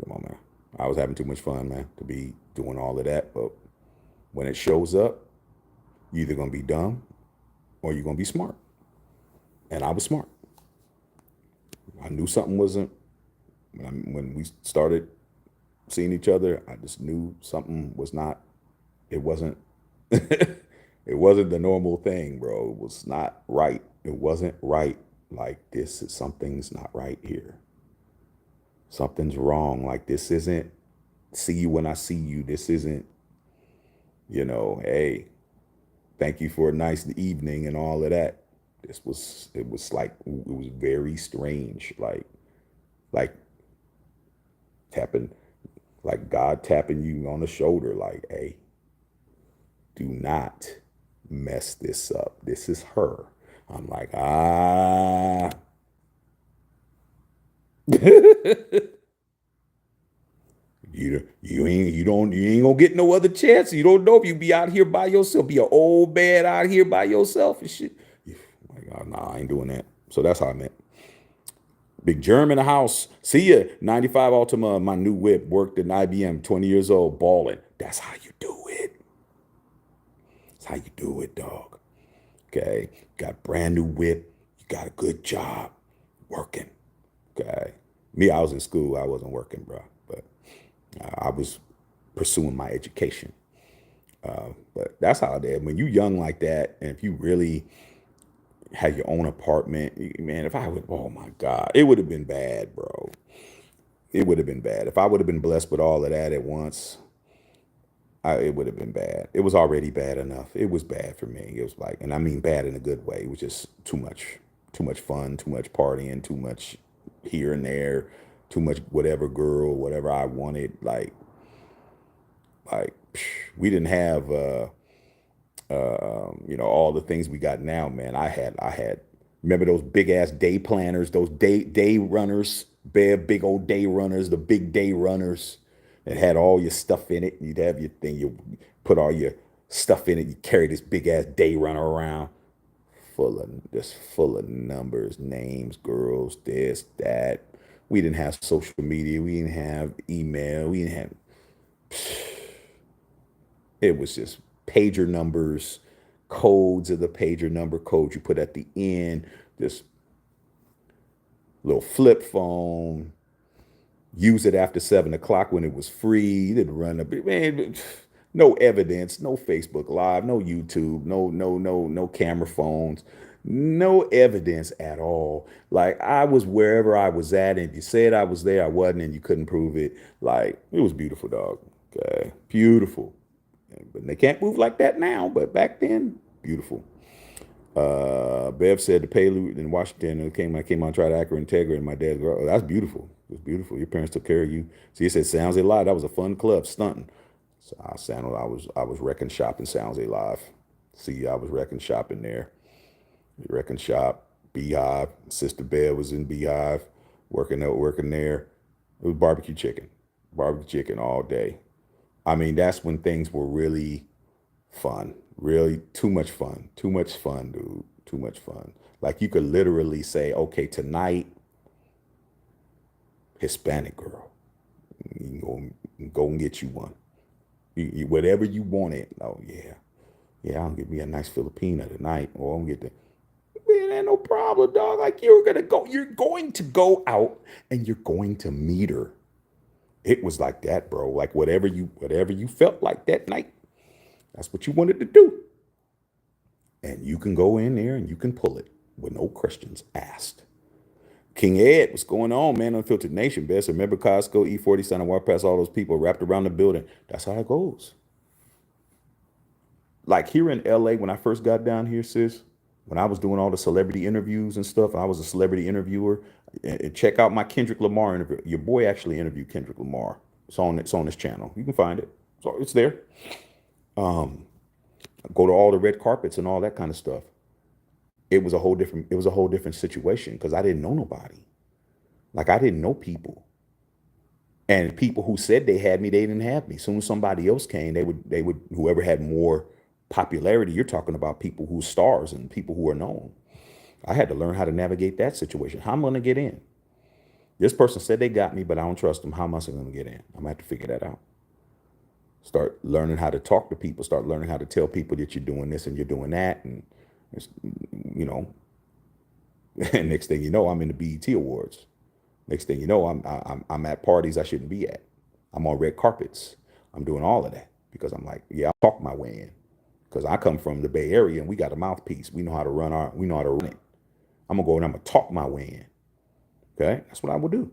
Come on, man. I was having too much fun, man, to be doing all of that. But when it shows up, you're either going to be dumb or you're going to be smart. And I was smart. I knew something wasn't, when we started seeing each other, I just knew something was not, it wasn't, it wasn't the normal thing, bro. It was not right. It wasn't right. Like this is, something's not right here. Something's wrong. Like this isn't see you when I see you. This isn't, hey, thank you for a nice evening and all of that. It was like, it was very strange. Like tapping, like God tapping you on the shoulder, like, hey, do not mess this up. This is her. I'm like, ah. You ain't gonna get no other chance. You don't know if you be out here by yourself, be an old man out here by yourself and shit. Like, oh, nah, I ain't doing that. So that's how I met. Big Germ in the house. See ya. 95 Altima, my new whip. Worked at IBM, 20 years old, balling. That's how you do it. That's how you do it, dog. Okay. Got a brand new whip. You got a good job. Working. Okay. Me, I was in school. I wasn't working, bro. But I was pursuing my education. But that's how it is. When you young like that, and if you really had your own apartment, man, if I would, oh my God, it would have been bad, bro. It would have been bad. If I would have been blessed with all of that at once, it would have been bad. It was already bad enough. It was bad for me. It was like, and I mean bad in a good way. It was just too much fun, too much partying, too much here and there, too much whatever girl, whatever I wanted. We didn't have, all the things we got now, man. Remember those big ass day planners, those day runners, big old day runners, the big day runners that had all your stuff in it. You'd have your thing, you put all your stuff in it. You carry this big ass day runner around full of numbers, names, girls, this, that. We didn't have social media. We didn't have email. We didn't have, it was just pager numbers, codes of the pager number codes you put at the end, this little flip phone, use it after 7 o'clock when it was free. You didn't run a big man, no evidence, no Facebook Live, no YouTube, no camera phones, no evidence at all. Like I was wherever I was at, and if you said I was there, I wasn't, and you couldn't prove it. Like it was beautiful, dog. Okay, beautiful. But they can't move like that now. But back then, beautiful. Bev said the Prelude in Washington I came on, tried to Acura Integra, and my dad go, oh, that's beautiful. It was beautiful. Your parents took care of you. See, it said Sounds Alive. That was a fun club, stunting. So I was wrecking shop in Sounds Alive. See, I was wrecking shop in there. Wrecking shop, Beehive. Sister Bev was in Beehive, working there. It was barbecue chicken all day. I mean, that's when things were really fun. Really too much fun, dude. Too much fun. Like you could literally say, okay, tonight, Hispanic girl, you go and get you one. Whatever you wanted. Oh yeah, I'll get me a nice Filipina tonight, or I'll get the. Man, ain't no problem, dog. Like you're going to go out and you're going to meet her. It was like that, bro. Like whatever you felt like that night, that's what you wanted to do. And you can go in there and you can pull it with no questions asked. King Ed, what's going on, man? Unfiltered Nation, best. Remember Costco, E40, sign and walk past all those people wrapped around the building. That's how it goes. Like here in LA, when I first got down here, sis, when I was doing all the celebrity interviews and stuff, I was a celebrity interviewer. And check out my Kendrick Lamar interview. Your boy actually interviewed Kendrick Lamar. It's on his channel. You can find it. So it's there. Go to all the red carpets and all that kind of stuff. it was a whole different situation because I didn't know nobody. Like I didn't know people. And people who said they had me, they didn't have me. As soon as somebody else came, they would whoever had more popularity, you're talking about people who are stars and people who are known. I had to learn how to navigate that situation. How am I gonna get in? This person said they got me, but I don't trust them. How am I gonna get in? I'm gonna have to figure that out. Start learning how to talk to people, start learning how to tell people that you're doing this and you're doing that. And it's, you know, and next thing you know, I'm in the BET Awards. Next thing you know, I'm at parties I shouldn't be at. I'm on red carpets. I'm doing all of that because I'm like, yeah, I'll talk my way in. Because I come from the Bay Area and we got a mouthpiece. We know how to run it. I'm gonna go and I'm gonna talk my way in. Okay, that's what I would do.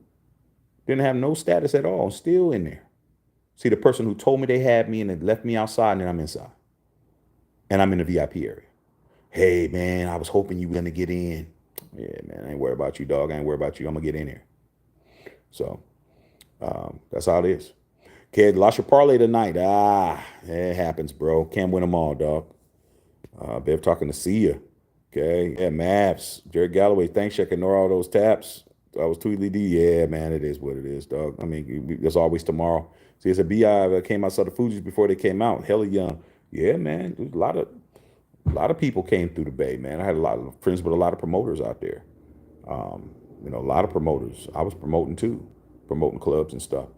Didn't have no status at all. Still in there. See the person who told me they had me and then left me outside, and then I'm inside, and I'm in the VIP area. Hey man, I was hoping you were gonna get in. Yeah man, I ain't worried about you, dog. I ain't worried about you. I'm gonna get in there. So that's how it is. Kid, lost your parlay tonight. It happens, bro. Can't win them all, dog. Bev talking to see ya. Okay. Yeah, Maps. Jared Galloway, thanks. I can ignore all those taps. I was Tweedly D. Yeah, man, it is what it is, dog. I mean, there's always tomorrow. See, it's a BI that came out, saw the Fugees before they came out. Hella young. Yeah, man. There's a lot of people came through the Bay, man. I had a lot of friends with a lot of promoters out there. A lot of promoters. I was promoting too, promoting clubs and stuff.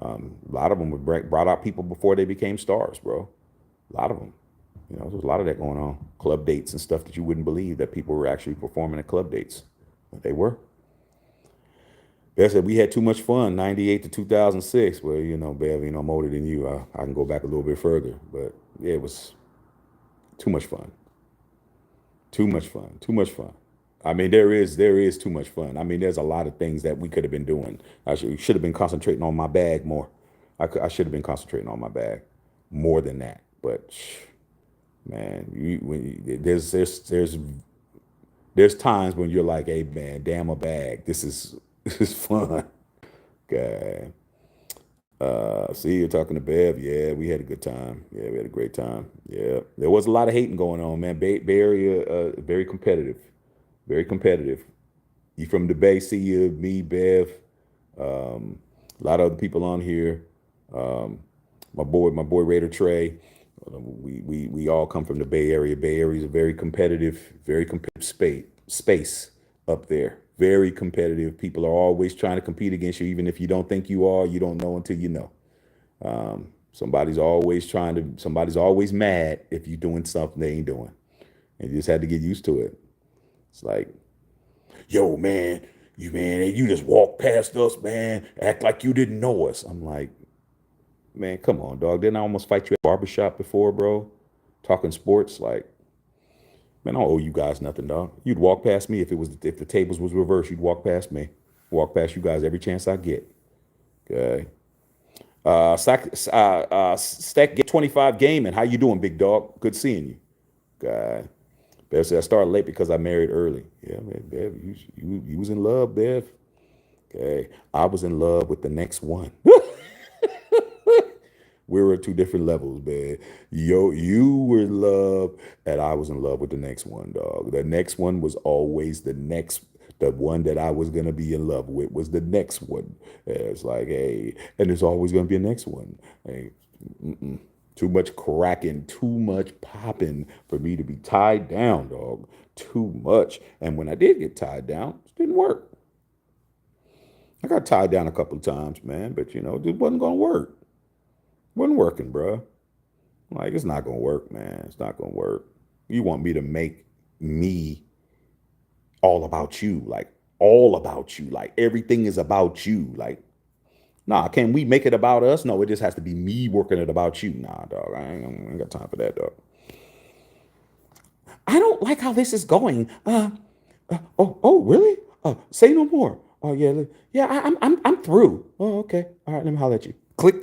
A lot of them would brought out people before they became stars, bro. A lot of them. There's a lot of that going on. Club dates and stuff that you wouldn't believe that people were actually performing at club dates. But they were. Bev said we had too much fun, 98 to 2006. Well, Bev, I'm older than you. I can go back a little bit further. But yeah, it was too much fun. Too much fun. Too much fun. I mean, there is too much fun. I mean, there's a lot of things that we could have been doing. I should have been concentrating on my bag more. I should have been concentrating on my bag more than that. But man, there's times when you're like, hey man, damn a bag. This is fun. Okay. See, you're talking to Bev. Yeah, we had a good time. Yeah, we had a great time. Yeah, there was a lot of hating going on, man. Bay Area, very competitive, very competitive. You from the Bay? See you, me, Bev, a lot of other people on here. My boy Raider Trey. We all come from the Bay Area. Bay Area is a very competitive space up there. Very competitive. People are always trying to compete against you, even if you don't think you are. You don't know until you know. Somebody's always mad if you're doing something they ain't doing, and you just had to get used to it. It's like, yo, man, you just walk past us, man. Act like you didn't know us. I'm like, man, come on, dog. Didn't I almost fight you at a barbershop before, bro? Talking sports, like, man, I don't owe you guys nothing, dog. You'd walk past me if the tables was reversed. You'd walk past me, walk past you guys every chance I get. Okay. Stack get 25 gaming. How you doing, big dog? Good seeing you. Okay. Bev said I started late because I married early. Yeah, man, Bev, you was in love, Bev. Okay. I was in love with the next one. We were at two different levels, man. You were in love, and I was in love with the next one, dog. The next one was always the one that I was gonna be in love with was the next one. And it's like, hey, and there's always gonna be a next one. Hey, too much cracking, too much popping for me to be tied down, dog. Too much. And when I did get tied down, it didn't work. I got tied down a couple of times, man, but it just wasn't gonna work. Wasn't working, bro. Like, it's not gonna work, man. It's not gonna work. You want me to make me all about you, like all about you, like everything is about you. Like, nah, can we make it about us? No, it just has to be me working it about you. Nah, dog, I ain't got time for that, dog. I don't like how this is going. Oh, really? Say no more. Oh, yeah, yeah. I'm through. Oh, okay. All right, let me holler at you. Click.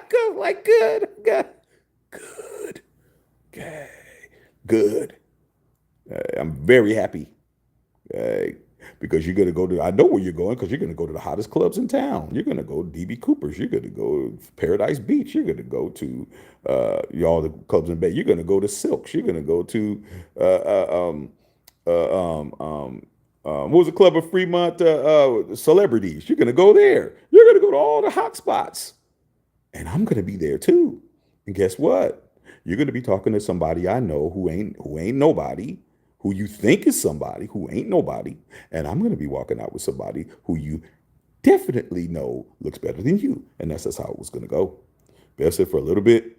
Good, like good, okay, good. I'm very happy because you're gonna go to. I know where you're going because you're gonna go to the hottest clubs in town. You're gonna go to DB Cooper's. You're gonna go to Paradise Beach. You're gonna go to all the clubs in Bay. You're gonna go to Silks. You're gonna go to what was the Club of Fremont celebrities? You're gonna go there. You're gonna go to all the hot spots, and I'm gonna be there too. And guess what? You're gonna be talking to somebody I know who ain't nobody, who you think is somebody who ain't nobody, and I'm gonna be walking out with somebody who you definitely know looks better than you, and that's just how it was gonna go. Bev said for a little bit.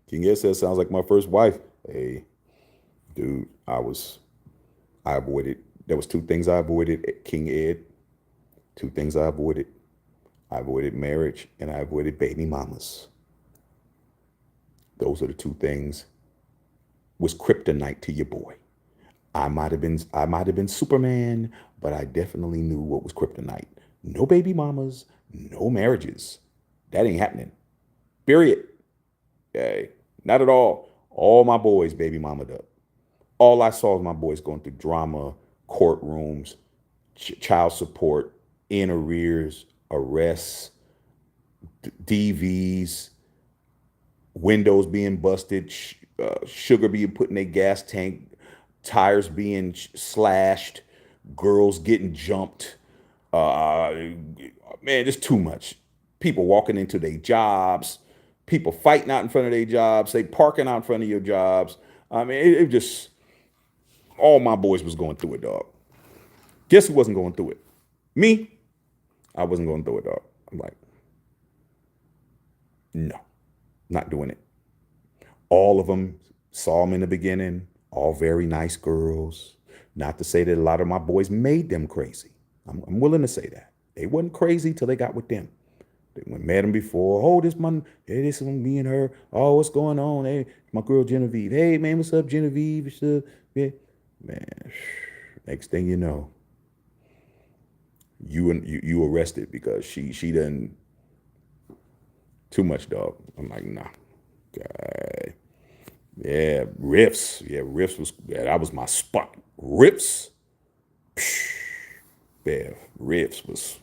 King Ed said sounds like my first wife. Hey, dude, I avoided. There was two things I avoided at King Ed. Two things I avoided. I avoided marriage and I avoided baby mamas. Those are the two things was kryptonite to your boy. I might have been Superman, but I definitely knew what was kryptonite. No baby mamas, no marriages. That ain't happening. Period. Hey, not at all. All my boys baby mamaed up. All I saw was my boys going through drama, courtrooms, child support, in arrears, arrests, DVs, windows being busted, sugar being put in their gas tank, tires being slashed, girls getting jumped. Uh, Man, just too much. People walking into their jobs, people fighting out in front of their jobs, they parking out in front of your jobs. I mean, it just all my boys was going through it, dog. Guess who wasn't going through it? Me. I wasn't going through it, dog. I'm like, no, not doing it. All of them saw them in the beginning, all very nice girls. Not to say that a lot of my boys made them crazy. I'm willing to say that. They wasn't crazy till they got with them. They met them before. Oh, hey, this is me and her. Oh, what's going on? Hey, my girl Genevieve. Hey, man, what's up, Genevieve? What's up? Yeah. Man, next thing you know, you arrested because she done too much, dog. I'm like, nah. God. Yeah, riffs. Yeah, riffs was that was my spot. Riffs. Yeah, riffs was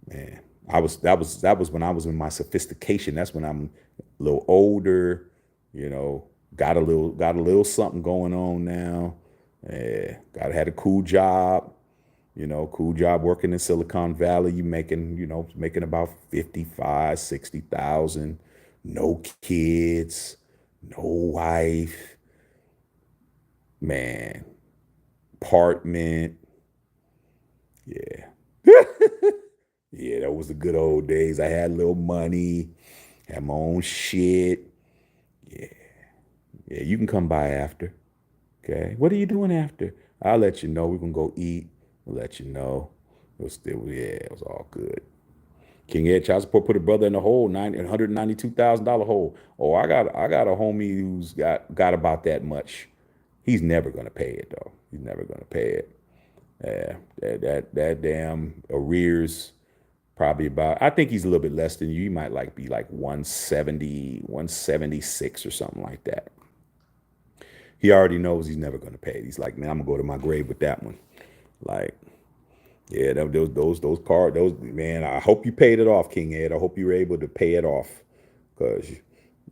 man. That was when I was in my sophistication. That's when I'm a little older, you know, got a little something going on now. Yeah, had a cool job, cool job working in Silicon Valley. You making about 55, 60,000, no kids, no wife, man, apartment. Yeah. Yeah, that was the good old days. I had a little money, had my own shit. Yeah. Yeah, you can come by after. Okay. What are you doing after? I'll let you know. We're gonna go eat. We'll let you know. It was all good. King Ed child support put a brother in the hole, $192,000 hole. Oh, I got a homie who's got about that much. He's never gonna pay it though. He's never gonna pay it. Yeah, that damn arrears. Probably about, I think he's a little bit less than you. He might be like 170, 176 or something like that. He already knows he's never going to pay it. He's like, man, I'm going to go to my grave with that one. Like, yeah, those cards, man, I hope you paid it off, King Ed. I hope you were able to pay it off. Because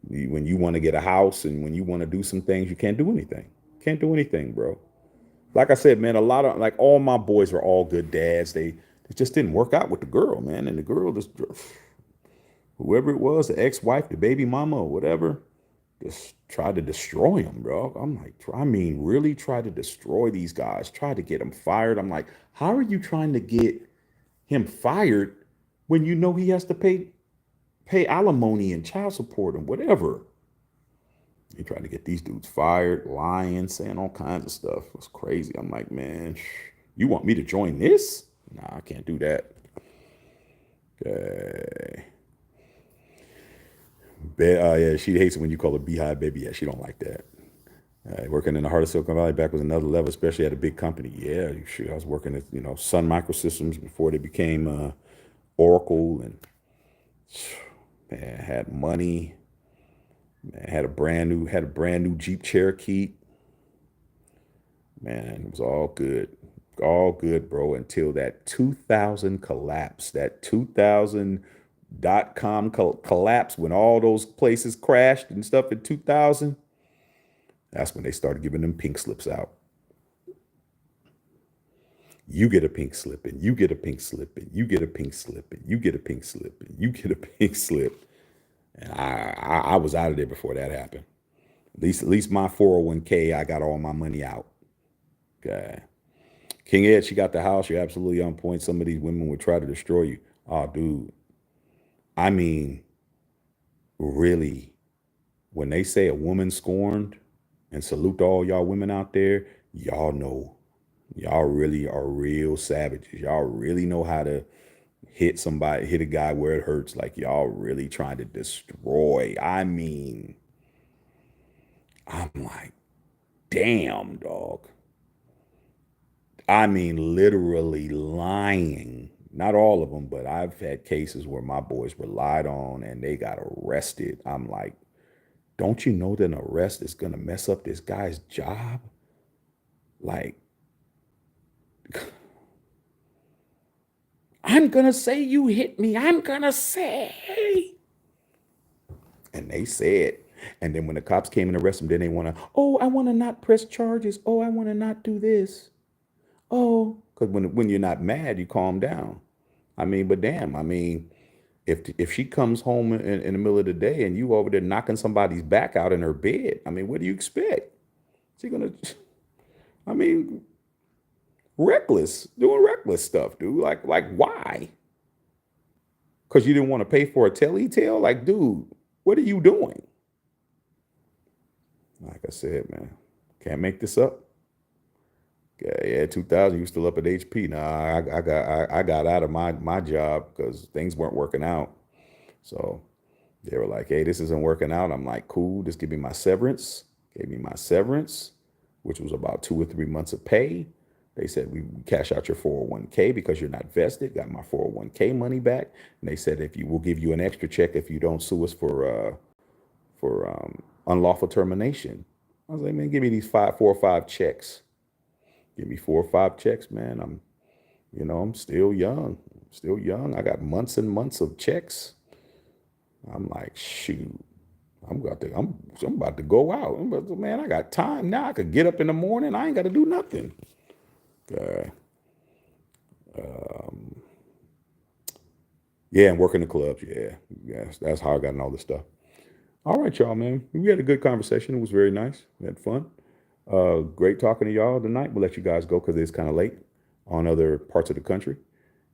when you want to get a house and when you want to do some things, you can't do anything. Can't do anything, bro. Like I said, man, all my boys were all good dads. It just didn't work out with the girl, man. And the girl, just whoever it was, the ex-wife, the baby mama, or whatever, just tried to destroy him, bro. I'm like, really tried to destroy these guys, tried to get them fired. I'm like, how are you trying to get him fired when you know he has to pay alimony and child support and whatever? He tried to get these dudes fired, lying, saying all kinds of stuff. It was crazy. I'm like, man, you want me to join this? Nah, I can't do that. Okay. Yeah, she hates it when you call her Beehive Baby. Yeah, she don't like that. Working in the heart of Silicon Valley back was another level, especially at a big company. Yeah, shoot, I was working at Sun Microsystems before they became Oracle, and man, had money. Man, had a brand new Jeep Cherokee. Man, it was all good, bro, until that 2000 collapse, that 2000.com collapse, when all those places crashed and stuff in 2000. That's when they started giving them pink slips out. You get a pink slip, and you get a pink slip, and you get a pink slip, and you get a pink slip, and you get a pink slip. And I was out of there before that happened. At least my 401k, I got all my money out. Okay. King Ed, she got the house. You're absolutely on point. Some of these women would try to destroy you. Oh, dude. I mean, really, when they say a woman scorned, and salute to all y'all women out there, y'all know. Y'all really are real savages. Y'all really know how to hit somebody, hit a guy where it hurts. Like y'all really trying to destroy. I mean, I'm like, damn, dog. I mean, literally lying. Not all of them, but I've had cases where my boys were lied on and they got arrested. I'm like, don't you know that an arrest is going to mess up this guy's job? Like, I'm going to say you hit me. I'm going to say. And they said. And then when the cops came and arrested them, then they want to, oh, I want to not press charges. Oh, I want to not do this. Oh, because when you're not mad, you calm down. I mean, but damn, I mean, if she comes home in the middle of the day and you over there knocking somebody's back out in her bed, I mean, what do you expect? She gonna, I mean, doing reckless stuff, dude. Like why? Because you didn't want to pay for a tell? Like, dude, what are you doing? Like I said, man, can't make this up. Yeah, 2000, you still up at HP. Nah, I got out of my job because things weren't working out. So they were like, hey, this isn't working out. I'm like, cool, just give me my severance. Gave me my severance, which was about 2 or 3 months of pay. They said, we cash out your 401k because you're not vested. Got my 401k money back. And they said, if you will give you an extra check if you don't sue us for unlawful termination. I was like, man, give me these 4 or 5 checks. Give me 4 or 5 checks, man. I'm still young. Still young. I got months and months of checks. I'm like, shoot, I'm about to go out. Man, I got time now. I could get up in the morning. I ain't got to do nothing. Yeah, and working the clubs. Yeah, that's how I got in all this stuff. All right, y'all, man. We had a good conversation. It was very nice. We had fun. Great talking to y'all tonight. We'll let you guys go because it's kind of late on other parts of the country.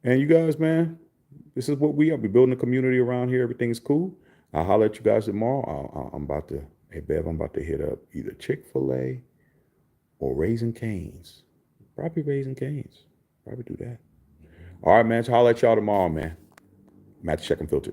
And you guys, man, this is what we are. We're building a community around here. Everything's cool. I'll holler at you guys tomorrow. I'm about to, hey, Bev, I'm about to hit up either Chick-fil-A or Raising Cane's. Probably Raising Cane's. Probably do that. All right, man. So holler at y'all tomorrow, man. Match Check and Filter.